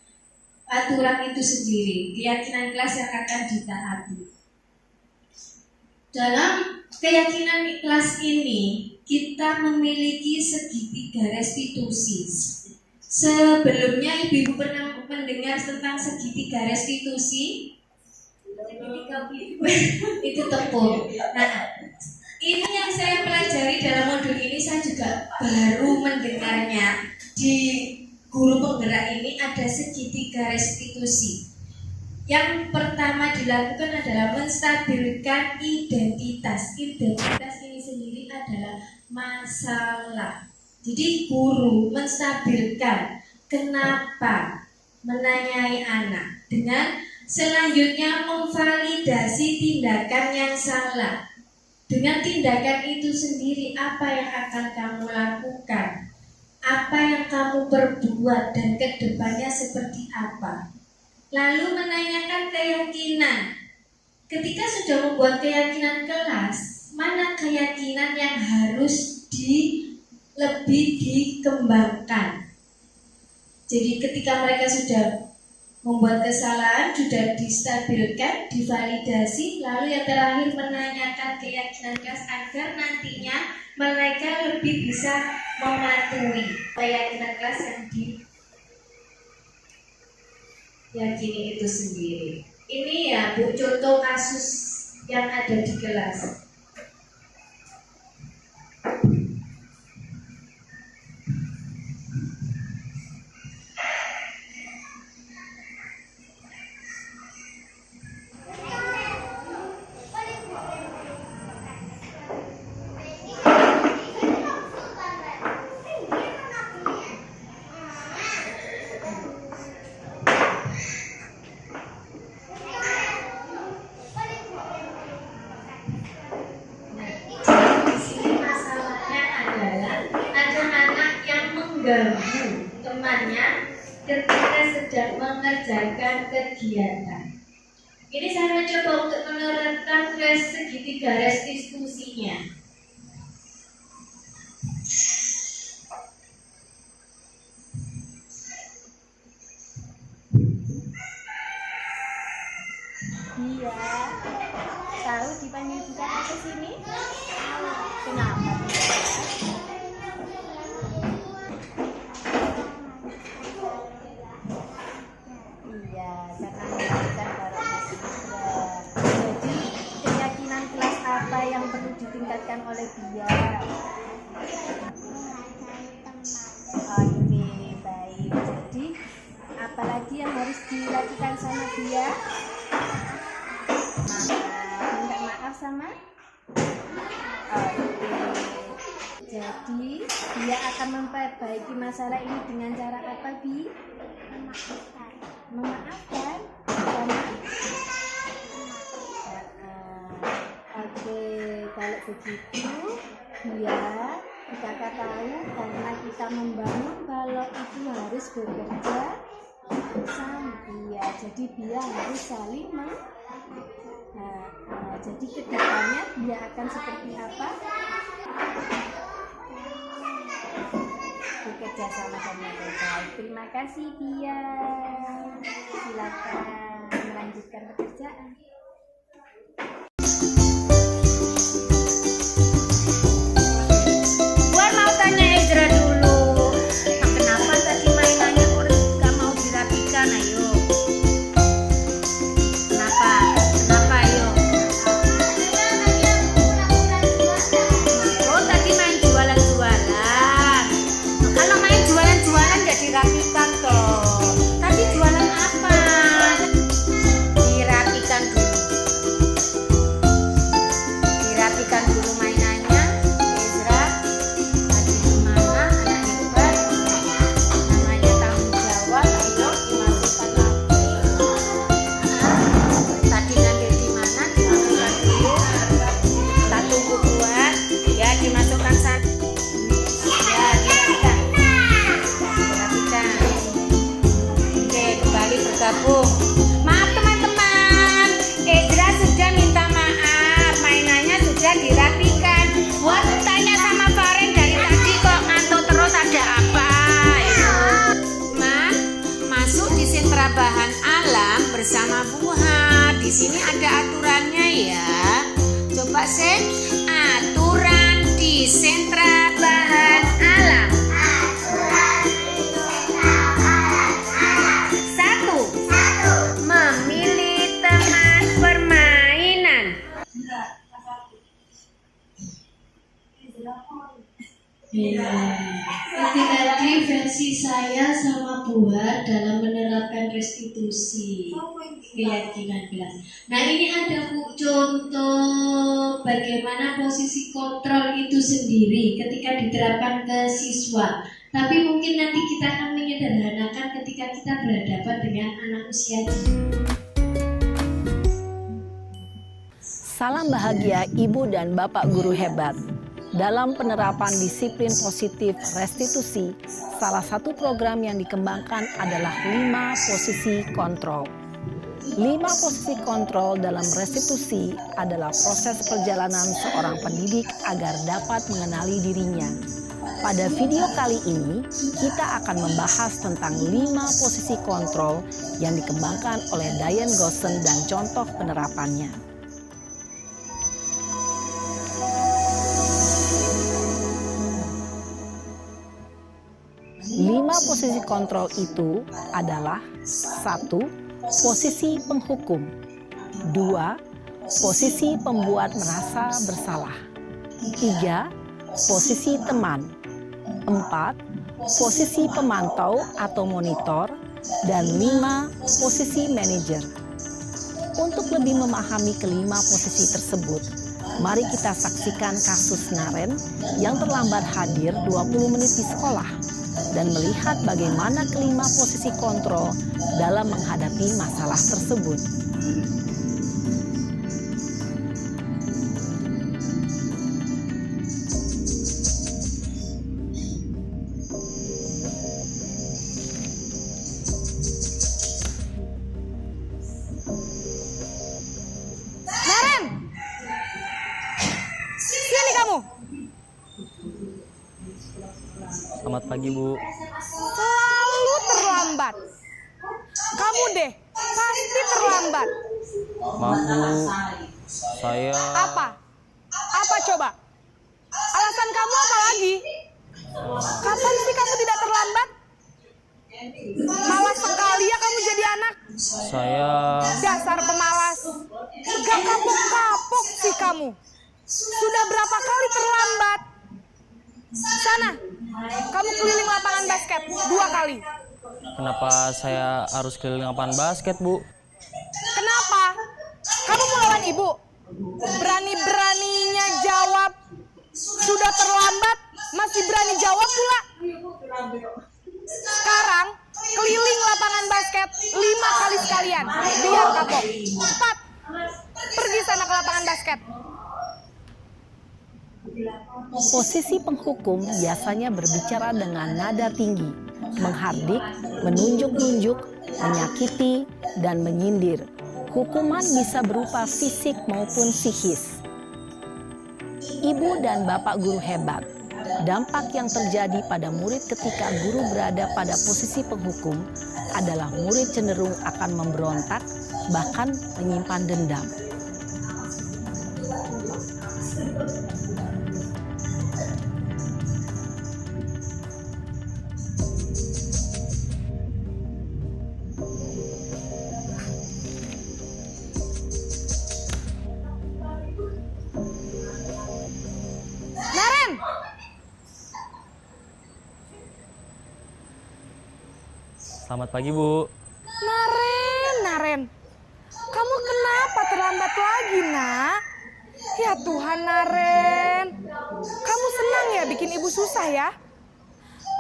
aturan itu sendiri, keyakinan kelas yang akan ditaati. Dalam keyakinan kelas ini, kita memiliki segitiga restitusi. Sebelumnya ibu-ibu pernah mendengar tentang segitiga restitusi? Itu tepung. Nah, ini yang saya pelajari dalam modul ini, saya juga baru mendengarnya. Di guru penggerak ini ada segitiga restitusi. Yang pertama dilakukan adalah menstabilkan identitas. Identitas ini sendiri adalah masalah. Jadi guru menstabilkan kenapa, menanyai anak, dengan selanjutnya memvalidasi tindakan yang salah. Dengan tindakan itu sendiri, apa yang akan kamu lakukan, apa yang kamu perbuat, dan kedepannya seperti apa. Lalu menanyakan keyakinan. Ketika sudah membuat keyakinan kelas, mana keyakinan yang harus lebih dikembangkan. Jadi ketika mereka sudah membuat kesalahan, sudah distabilkan, divalidasi, lalu yang terakhir menanyakan keyakinan kelas agar nantinya mereka lebih bisa mematuhi keyakinan kelas yang diyakini itu sendiri. Ini ya Bu, contoh kasus yang ada di kelas. Mengganggu temannya ketika sedang mengerjakan kegiatan. Ini saya mencoba untuk menerapkan segitiga restitusinya. Dia tahu dipanggil bukan ke sini? Kenapa? Iya, karena memberikan barokah sutra. Jadi keyakinan kelas apa yang perlu ditingkatkan oleh dia? Oke, baik. Jadi apalagi yang harus dilakukan sama dia? Minta maaf sama? Oke. Jadi dia akan memperbaiki masalah ini dengan cara apa, Bi? Memaafkan sama? Oke, kalau begitu dia kakak tahu karena kita membangun kalau itu harus bekerja sama. Iya, jadi dia harus saling jadi kedepannya dia akan seperti apa? Bekerja sama dengan baik. Terima kasih Bia. Silakan melanjutkan pekerjaan. Gua mau tanya Ezra dulu. Kenapa tadi mainannya kok nggak mau dirapikan? Ayo. Kenapa? Kenapa? Ayo. Oh tadi main jualan-jualan. Kalau main jualan-jualan nggak dirapikan toh. Tadi jualan apa? Dirapikan dulu. Buha, di sini ada aturannya ya. Coba Sen, aturan di sentra bahan alam. Satu, memilih teman permainan. Itu tadi versi saya sama Buah dalam menerapkan restitusi keyakinan kelas. Nah ini ada Bu contoh bagaimana posisi kontrol itu sendiri ketika diterapkan ke siswa. Tapi mungkin nanti kita akan menyederhanakan ketika kita berhadapan dengan anak usia dini. Salam bahagia Ibu dan Bapak guru hebat. Dalam penerapan disiplin positif restitusi, salah satu program yang dikembangkan adalah 5 posisi kontrol. 5 posisi kontrol dalam restitusi adalah proses perjalanan seorang pendidik agar dapat mengenali dirinya. Pada video kali ini, kita akan membahas tentang 5 posisi kontrol yang dikembangkan oleh Diane Goosen dan contoh penerapannya. 5 posisi kontrol itu adalah 1. Posisi penghukum. 2. Posisi pembuat merasa bersalah. 3. Posisi teman. 4. Posisi pemantau atau monitor. Dan 5. Posisi manajer. Untuk lebih memahami kelima posisi tersebut, mari kita saksikan kasus Naren yang terlambat hadir 20 menit di sekolah dan melihat bagaimana kelima posisi kontrol dalam menghadapi masalah tersebut. Naren! Sini kamu! Selamat pagi, Bu. Selalu terlambat. Kamu deh, pasti terlambat. Maaf, Bu. Saya... Apa? Apa coba? Alasan kamu apa lagi? Kapan sih kamu tidak terlambat? Malas sekali ya kamu jadi anak. Saya... Dasar pemalas. Gak kapok-kapok sih kamu. Sudah berapa kali terlambat? Sana, kamu keliling lapangan basket 2 kali. Kenapa saya harus keliling lapangan basket, Bu? Kenapa? Kamu mau lawan ibu? Berani-beraninya jawab. Sudah terlambat, masih berani jawab pula. Sekarang, keliling lapangan basket 5 kali sekalian. Biar kapok. Cepat, pergi sana ke lapangan basket. Posisi penghukum biasanya berbicara dengan nada tinggi, menghardik, menunjuk-nunjuk, menyakiti, dan menyindir. Hukuman bisa berupa fisik maupun psikis. Ibu dan Bapak guru hebat, dampak yang terjadi pada murid ketika guru berada pada posisi penghukum adalah murid cenderung akan memberontak, bahkan menyimpan dendam. Naren! Selamat pagi, Bu. Naren. Kamu kenapa terlambat lagi, nak? Ya Tuhan, Naren. Kamu senang ya bikin ibu susah ya?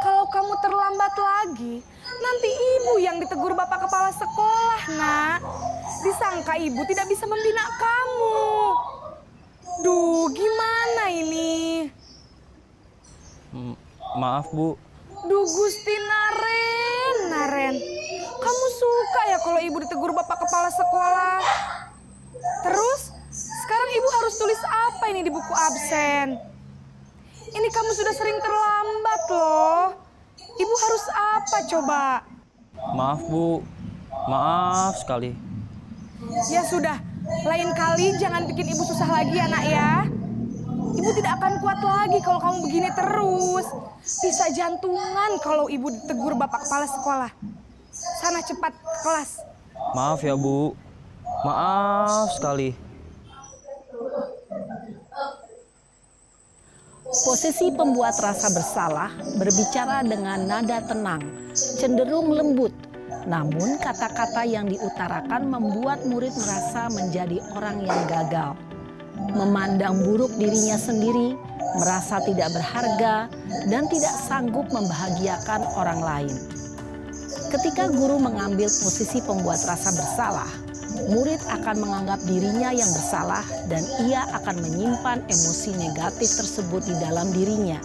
Kalau kamu terlambat lagi, nanti ibu yang ditegur bapak kepala sekolah, nak. Disangka ibu tidak bisa membina kamu. Duh, gimana ini? Maaf, Bu. Duh, Gusti Naren. Kamu suka ya kalau ibu ditegur bapak kepala sekolah? Terus, sekarang ibu harus tulis apa ini di buku absen? Ini kamu sudah sering terlambat loh. Ibu harus apa coba? Maaf, Bu. Maaf sekali. Ya sudah, lain kali jangan bikin ibu susah lagi ya nak ya. Ibu tidak akan kuat lagi kalau kamu begini terus. Bisa jantungan kalau ibu ditegur bapak kepala sekolah. Sana cepat kelas. Maaf ya Bu, maaf sekali. Posisi pembuat rasa bersalah berbicara dengan nada tenang, cenderung lembut. Namun kata-kata yang diutarakan membuat murid merasa menjadi orang yang gagal. Memandang buruk dirinya sendiri, merasa tidak berharga, dan tidak sanggup membahagiakan orang lain. Ketika guru mengambil posisi pembuat rasa bersalah, murid akan menganggap dirinya yang bersalah dan ia akan menyimpan emosi negatif tersebut di dalam dirinya.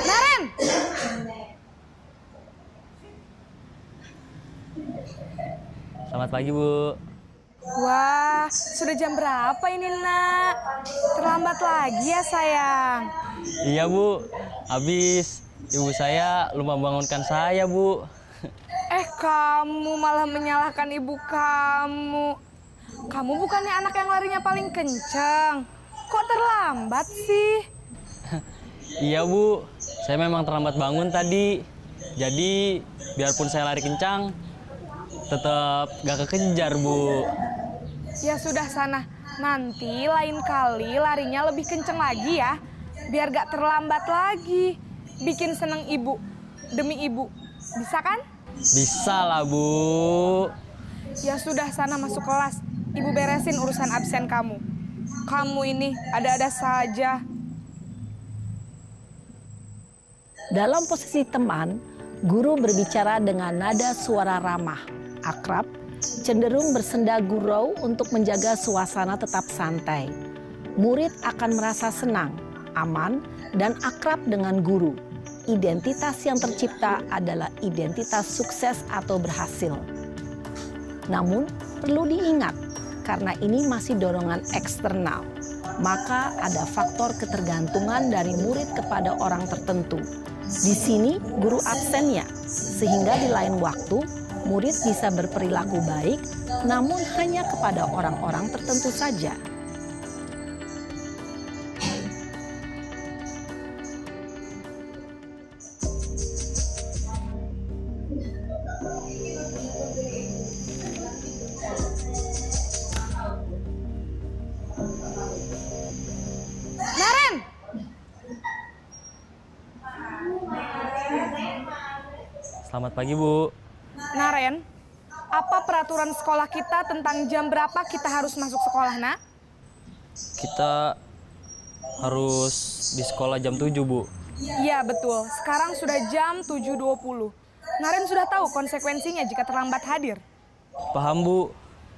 Naren! Selamat pagi Bu. Wah, sudah jam berapa ini nak? Terlambat lagi ya sayang. Iya Bu, habis ibu saya lupa bangunkan saya Bu. Kamu malah menyalahkan ibu kamu. Kamu bukannya anak yang larinya paling kencang. Kok terlambat sih? Iya Bu, saya memang terlambat bangun tadi. Jadi biarpun saya lari kencang, tetap gak kekejar Bu. Ya sudah sana, nanti lain kali larinya lebih kenceng lagi ya. Biar gak terlambat lagi. Bikin seneng ibu, demi ibu. Bisa kan? Bisa lah Bu. Ya sudah sana masuk kelas. Ibu beresin urusan absen kamu. Kamu ini ada-ada saja. Dalam posisi teman, guru berbicara dengan nada suara ramah, akrab, cenderung bersenda gurau untuk menjaga suasana tetap santai. Murid akan merasa senang, aman, dan akrab dengan guru. Identitas yang tercipta adalah identitas sukses atau berhasil. Namun, perlu diingat, karena ini masih dorongan eksternal, maka ada faktor ketergantungan dari murid kepada orang tertentu. Di sini guru absennya, sehingga di lain waktu murid bisa berperilaku baik, namun hanya kepada orang-orang tertentu saja. Naren! Selamat pagi Bu. Naren, apa peraturan sekolah kita tentang jam berapa kita harus masuk sekolah, nak? Kita harus di sekolah jam 7 Bu. Iya betul, sekarang sudah jam 7.20. Naren sudah tahu konsekuensinya jika terlambat hadir. Paham Bu,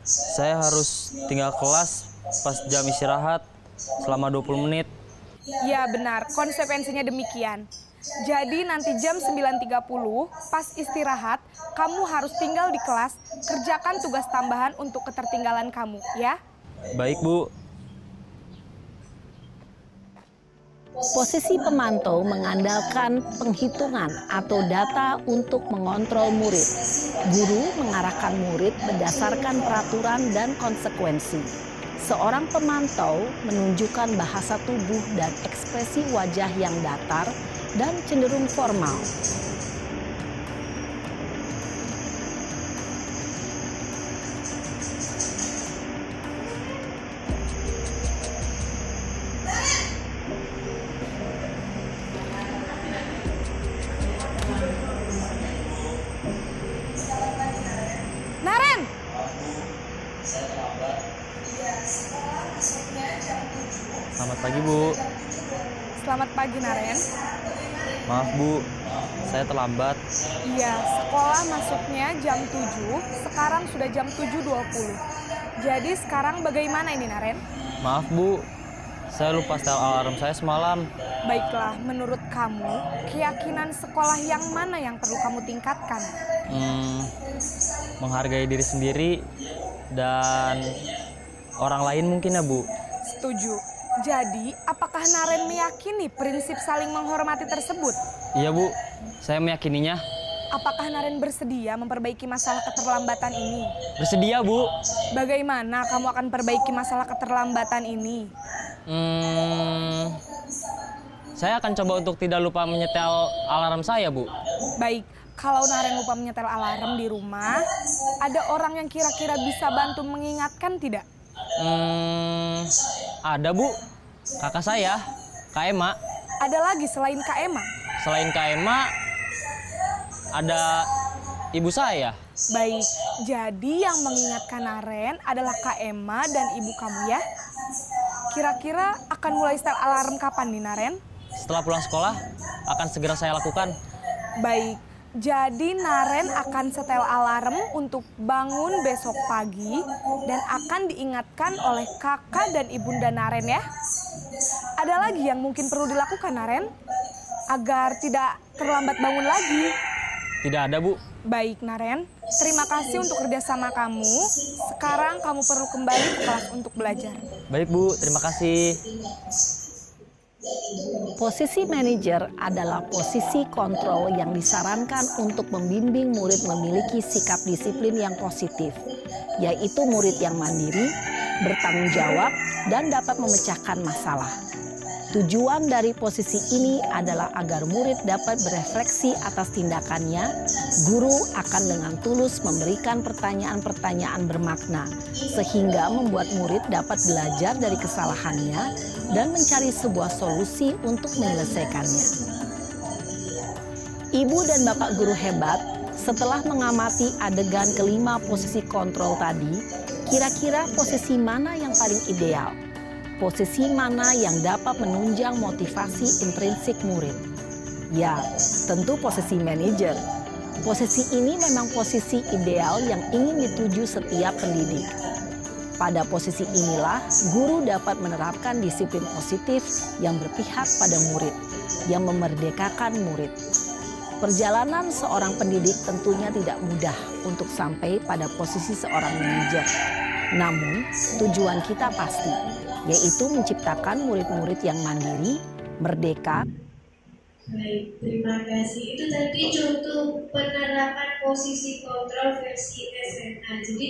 saya harus tinggal kelas pas jam istirahat selama 20 menit. Ya benar, konsekuensinya demikian. Jadi nanti jam 9.30 pas istirahat, kamu harus tinggal di kelas, kerjakan tugas tambahan untuk ketertinggalan kamu, ya? Baik Bu. Posisi pemantau mengandalkan penghitungan atau data untuk mengontrol murid. Guru mengarahkan murid berdasarkan peraturan dan konsekuensi. Seorang pemantau menunjukkan bahasa tubuh dan ekspresi wajah yang datar dan cenderung formal. Naren! Selamat pagi Bu. Selamat pagi, Naren. Maaf Bu, saya terlambat. Iya, sekolah masuknya jam 7, sekarang sudah jam 7.20. Jadi sekarang bagaimana ini, Naren? Maaf Bu, saya lupa setel alarm saya semalam. Baiklah, menurut kamu, keyakinan sekolah yang mana yang perlu kamu tingkatkan? menghargai diri sendiri dan orang lain mungkin ya Bu. Setuju. Jadi, apakah Naren meyakini prinsip saling menghormati tersebut? Iya Bu, saya meyakininya. Apakah Naren bersedia memperbaiki masalah keterlambatan ini? Bersedia Bu. Bagaimana kamu akan perbaiki masalah keterlambatan ini? Saya akan coba untuk tidak lupa menyetel alarm saya Bu. Baik, kalau Naren lupa menyetel alarm di rumah, ada orang yang kira-kira bisa bantu mengingatkan tidak? Ada Bu, kakak saya, Kak Ema. Ada lagi selain Kak Ema? Selain Kak Ema, ada ibu saya. Baik, jadi yang mengingatkan Naren adalah Kak Ema dan ibu kamu ya? Kira-kira akan mulai setel alarm kapan nih Naren? Setelah pulang sekolah, akan segera saya lakukan. Baik, jadi Naren akan setel alarm untuk bangun besok pagi dan akan diingatkan oleh kakak dan ibunda Naren ya. Ada lagi yang mungkin perlu dilakukan Naren agar tidak terlambat bangun lagi? Tidak ada Bu. Baik Naren, terima kasih untuk kerjasama kamu. Sekarang kamu perlu kembali ke kelas untuk belajar. Baik Bu, terima kasih. Posisi manajer adalah posisi kontrol yang disarankan untuk membimbing murid memiliki sikap disiplin yang positif, yaitu murid yang mandiri, bertanggung jawab, dan dapat memecahkan masalah. Tujuan dari posisi ini adalah agar murid dapat berefleksi atas tindakannya. Guru akan dengan tulus memberikan pertanyaan-pertanyaan bermakna, sehingga membuat murid dapat belajar dari kesalahannya dan mencari sebuah solusi untuk menyelesaikannya. Ibu dan bapak guru hebat, setelah mengamati adegan kelima posisi kontrol tadi, kira-kira posisi mana yang paling ideal? Posisi mana yang dapat menunjang motivasi intrinsik murid? Ya, tentu posisi manajer. Posisi ini memang posisi ideal yang ingin dituju setiap pendidik. Pada posisi inilah, guru dapat menerapkan disiplin positif yang berpihak pada murid, yang memerdekakan murid. Perjalanan seorang pendidik tentunya tidak mudah untuk sampai pada posisi seorang manajer. Namun, tujuan kita pasti, yaitu menciptakan murid-murid yang mandiri, merdeka. Baik, terima kasih. Itu tadi contoh penerapan posisi kontrol versi SMA. Jadi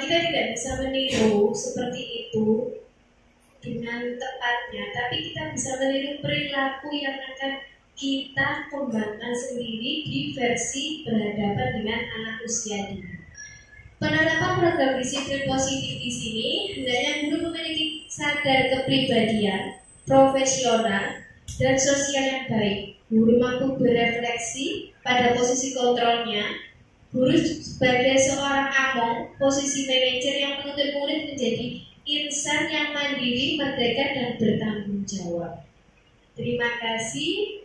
kita tidak bisa meniru seperti itu dengan tepatnya, tapi kita bisa meniru perilaku yang akan kita kembangkan sendiri di versi berhadapan dengan anak usia dini. Penerapan program disiplin positif di sini hendaknya guru memiliki sadar kepribadian, profesional, dan sosial yang baik. Guru mampu berefleksi pada posisi kontrolnya. Guru sebagai seorang among, posisi manajer yang menuntut murid menjadi insan yang mandiri, merdeka, dan bertanggung jawab. Terima kasih.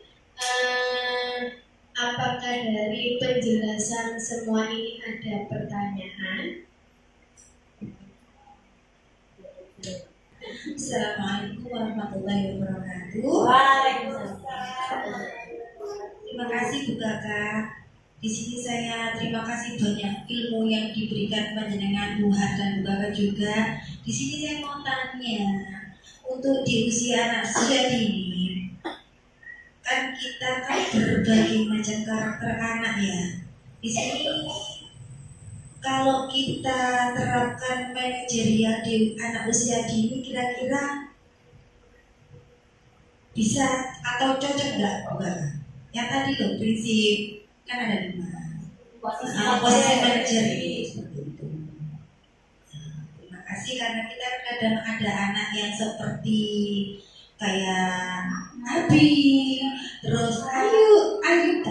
Apakah dari penjelasan semua ini ada pertanyaan? Assalamualaikum warahmatullahi wabarakatuh. Terima kasih Bu Kakak. Di sini saya terima kasih banyak ilmu yang diberikan panjenengan Bu Har dan Bu Kakak juga. Di sini saya mau tanya, untuk di usia anak usia dini, kan kita kan berbagai macam karakter anak ya. Di sini kalau kita terapkan manajerial di anak usia dini, kira-kira bisa atau cocok nggak? Yang tadi loh prinsip kan ada 5. Posisi manajer seperti itu. Terima kasih karena kita kadang ada anak yang seperti kayak Abi, terus ayo dan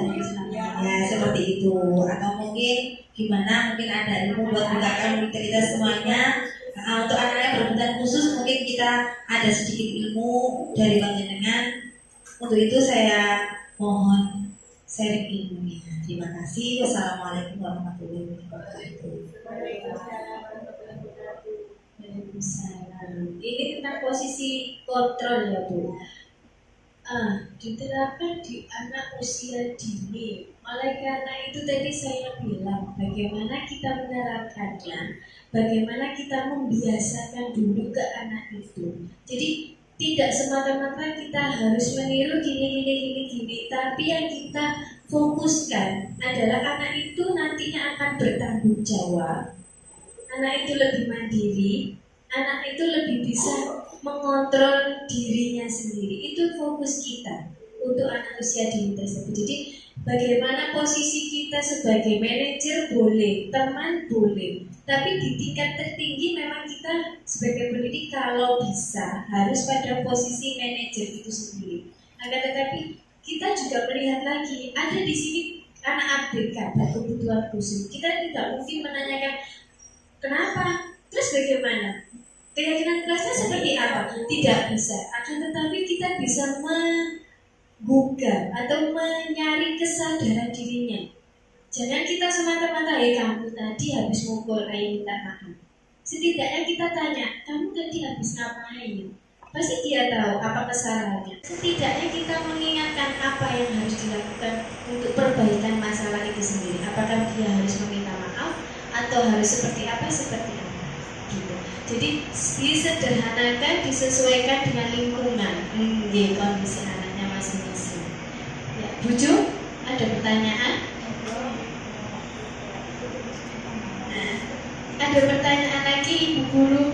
ya seperti itu. Atau mungkin gimana, mungkin ada ilmu buat bukakan kita semuanya. Untuk anak yang berkebutuhan khusus mungkin kita ada sedikit ilmu dari panjenengan. Untuk itu saya mohon sharing ilmunya. Terima kasih. Wassalamualaikum warahmatullahi wabarakatuh. Ini tentang posisi kontrol ya Bu. Diterapkan di anak usia dini. Oleh karena itu tadi saya bilang bagaimana kita menerapkannya, bagaimana kita membiasakan dulu ke anak itu. Jadi tidak semata-mata kita harus meniru gini, tapi yang kita fokuskan adalah anak itu nantinya akan bertanggung jawab, anak itu lebih mandiri, anak itu lebih bisa mengontrol dirinya sendiri. Itu fokus kita untuk anak usia dini tersebut. Jadi bagaimana posisi kita sebagai manajer boleh, teman boleh, tapi di tingkat tertinggi memang kita sebagai pendidik kalau bisa harus pada posisi manajer itu sendiri. Akan tetapi kita juga melihat lagi ada di sini anak ABK berkebutuhan khusus. Kita tidak mungkin menanyakan kenapa, terus bagaimana, keyakinan kelasnya seperti apa, tidak bisa. Akan tetapi kita bisa membuka atau mencari kesadaran dirinya. Jangan kita semata-mata, kamu tadi habis mukul, ayo minta maaf. Setidaknya kita tanya, kamu tadi habis ngapain? Pasti dia tahu apa kesalahannya. Setidaknya kita mengingatkan apa yang harus dilakukan untuk perbaikan masalah itu sendiri. Apakah dia harus meminta maaf atau harus seperti apa gitu. Jadi disederhanakan, disesuaikan dengan lingkungan, kondisi anaknya masing-masing. Ya, Bu Jo, ada pertanyaan? Nah, ada pertanyaan lagi, Ibu Guru?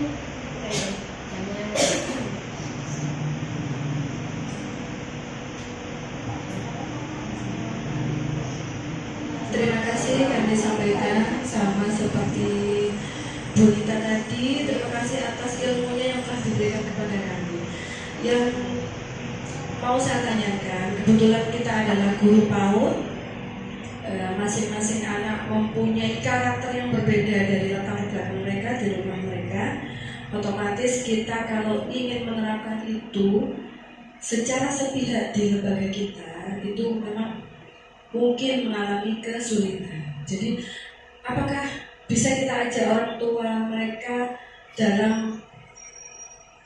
Terima kasih kami sampaikan sama seperti Bu Nita tadi. Terima kasih atas ilmunya yang telah diberikan kepada kami. Yang mau saya tanyakan, kebetulan kita adalah guru PAUD. Masing-masing anak mempunyai karakter yang berbeda dari latar belakang mereka, di rumah mereka. Otomatis kita kalau ingin menerapkan itu secara sepihak di lembaga kita, itu memang mungkin mengalami kesulitan. Jadi apakah bisa kita ajak orang tua mereka dalam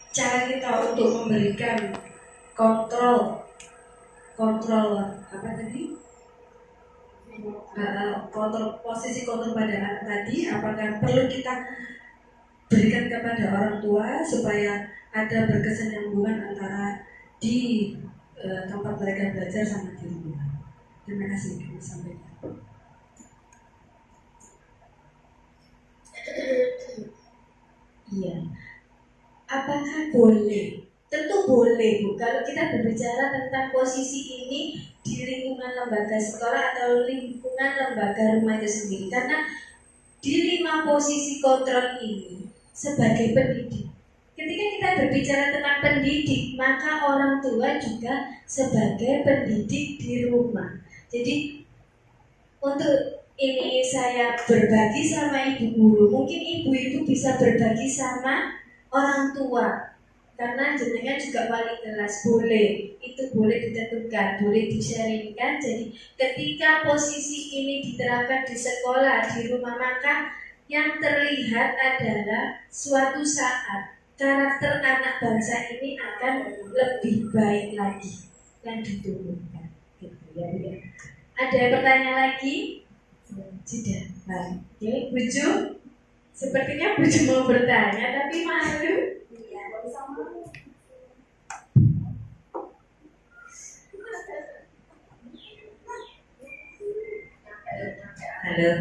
cara kita untuk memberikan kontrol apa tadi? Posisi kontrol pada anak tadi, apakah perlu kita berikan kepada orang tua supaya ada berkesinambungan antara di tempat mereka belajar sama di rumah. Terima kasih kami sampaikan. Iya. Apakah boleh? Tentu boleh, Bu. Kalau kita berbicara tentang posisi ini di lingkungan lembaga sekolah atau lingkungan lembaga rumah itu sendiri, karena di 5 posisi kontrol ini sebagai pendidik. Ketika kita berbicara tentang pendidik, maka orang tua juga sebagai pendidik di rumah. Jadi untuk ini saya berbagi sama ibu guru, mungkin ibu itu bisa berbagi sama orang tua, karena jenengan juga wali kelas, boleh, itu boleh ditentukan, boleh di-sharingkan. Jadi ketika posisi ini diterapkan di sekolah, di rumah, maka yang terlihat adalah suatu saat karakter anak bangsa ini akan lebih baik lagi yang diturunkan. Gitu ya, Bu. Ada pertanyaan lagi? Sudah. Oke, Bu Jo. Sepertinya Bu Jo mau bertanya tapi malu. Halo,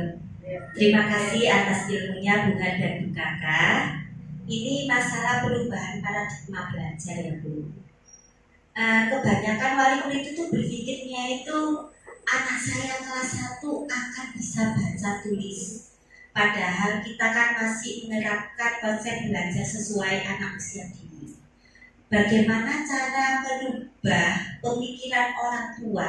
terima kasih atas ilmunya Bunga dan Bu Kakak. Ini masalah perubahan paradigma belajar ya Bu. Kebanyakan wali murid itu berpikirnya itu anak saya kelas 1 akan bisa baca tulis. Padahal kita kan masih menerapkan konsep belajar sesuai anak usia dini. Bagaimana cara merubah pemikiran orang tua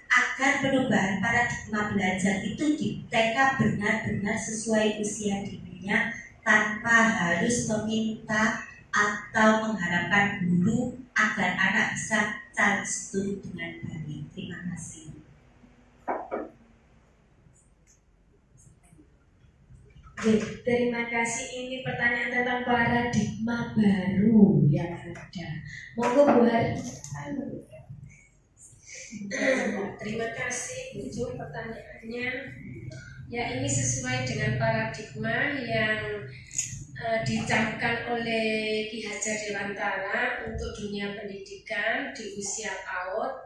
agar perubahan paradigma belajar itu di TK benar-benar sesuai usia dininya, tanpa harus meminta atau mengharapkan guru agar anak bisa terstruktur dengan baik. Terima kasih. Terima kasih. Ini pertanyaan tentang paradigma baru yang ada. Monggo Bu Hari. Terima kasih Bu Jum pertanyaannya. Ya, ini sesuai dengan paradigma yang dicamkan oleh Ki Hajar Dewantara untuk dunia pendidikan di usia PAUD.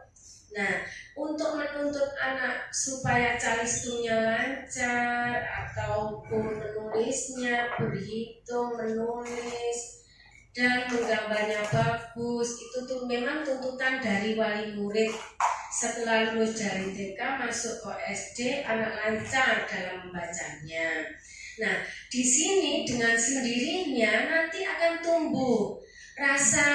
Nah, untuk menuntut anak supaya calistungnya lancar ataupun menulisnya, berhitung, menulis, dan menggambarnya bagus, itu tuh memang tuntutan dari wali murid. Setelah lulus dari TK masuk ke SD, anak lancar dalam membacanya. Nah, di sini dengan sendirinya nanti akan tumbuh rasa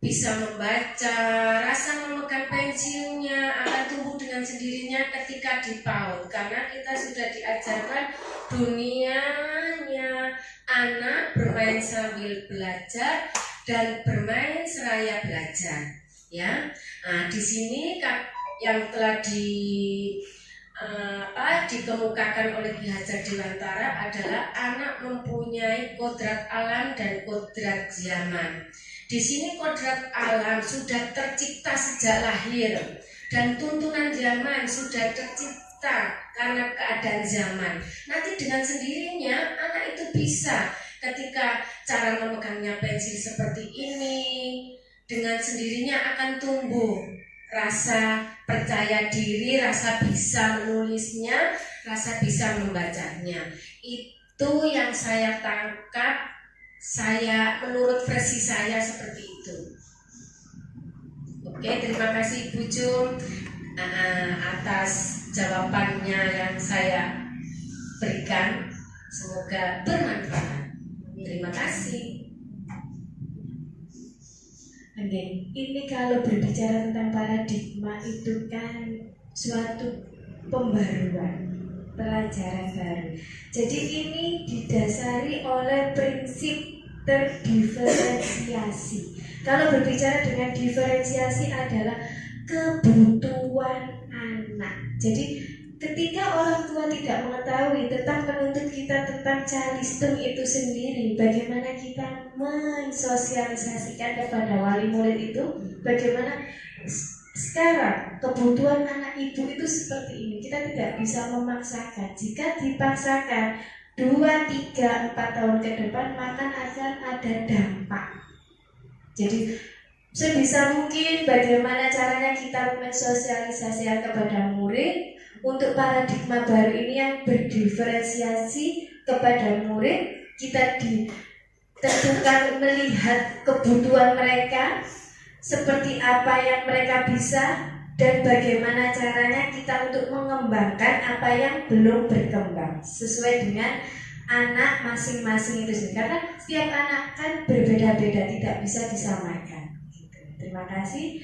bisa membaca, rasa memegang pensilnya akan tumbuh dengan sendirinya ketika di PAUD, karena kita sudah diajarkan dunianya anak bermain sambil belajar dan bermain seraya belajar, ya. Nah, di sini yang telah dikemukakan oleh Ki Hajar Dewantara adalah anak mempunyai kodrat alam dan kodrat zaman. Di sini kodrat alam sudah tercipta sejak lahir dan tuntunan zaman sudah tercipta karena keadaan zaman. Nanti dengan sendirinya anak itu bisa ketika cara memegangnya pensil seperti ini, dengan sendirinya akan tumbuh rasa percaya diri, rasa bisa menulisnya, rasa bisa membacanya. Itu yang saya tangkap, menurut versi saya seperti itu. Oke, terima kasih Ibu Jum atas jawabannya yang saya berikan. Semoga bermanfaat. Terima kasih. Oke, ini kalau berbicara tentang paradigma itu kan suatu pembaruan, pelajaran baru. Jadi ini didasari oleh prinsip terdiferensiasi. Kalau berbicara dengan diferensiasi adalah kebutuhan anak. Jadi ketika orang tua tidak mengetahui tentang penuntut kita tentang calistung itu sendiri, bagaimana kita mensosialisasikan kepada wali murid itu, bagaimana sekarang kebutuhan anak ibu itu seperti ini. Kita tidak bisa memaksakan. Jika dipaksakan 2, 3, 4 tahun ke depan, maka akan ada dampak. Jadi sebisa mungkin bagaimana caranya kita mensosialisasikan kepada murid untuk paradigma baru ini yang berdiferensiasi kepada murid. Kita ditentukan melihat kebutuhan mereka, seperti apa yang mereka bisa, dan bagaimana caranya kita untuk mengembangkan apa yang belum berkembang sesuai dengan anak masing-masing itu sendiri. Karena setiap anak kan berbeda-beda, tidak bisa disamakan. Terima kasih.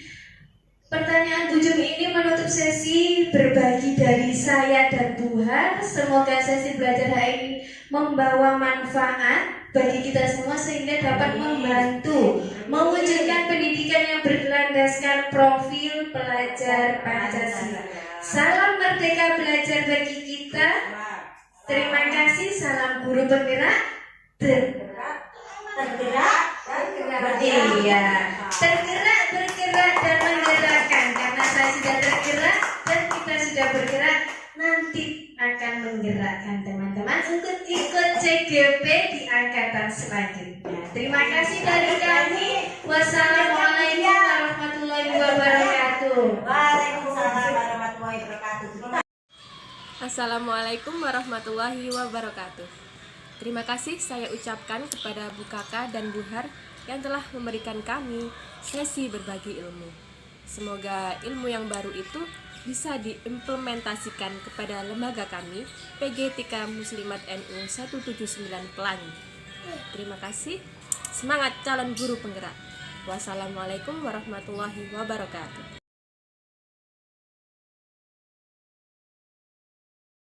Pertanyaan Bu Jum ini menutup sesi berbagi dari saya dan Bu Har. Semoga sesi belajar hari ini membawa manfaat bagi kita semua sehingga dapat membantu mewujudkan pendidikan yang berlandaskan profil pelajar Pancasila. Salam merdeka belajar bagi kita. Terima kasih. Salam guru penggerak. Tergerak, bergerak dan menggerakkan. Karena saya sudah tergerak dan kita sudah bergerak, nanti akan menggerakkan teman-teman untuk ikut CGP di angkatan selanjutnya. Terima kasih dari kami. Wassalamualaikum warahmatullahi wabarakatuh. Waalaikumsalam warahmatullahi wabarakatuh. Assalamualaikum warahmatullahi wabarakatuh. Terima kasih saya ucapkan kepada Bu Kakak dan Bu Har yang telah memberikan kami sesi berbagi ilmu. Semoga ilmu yang baru itu bisa diimplementasikan kepada lembaga kami, PGTK Muslimat NU 179 Pelangi. Terima kasih. Semangat calon guru penggerak. Wassalamualaikum warahmatullahi wabarakatuh.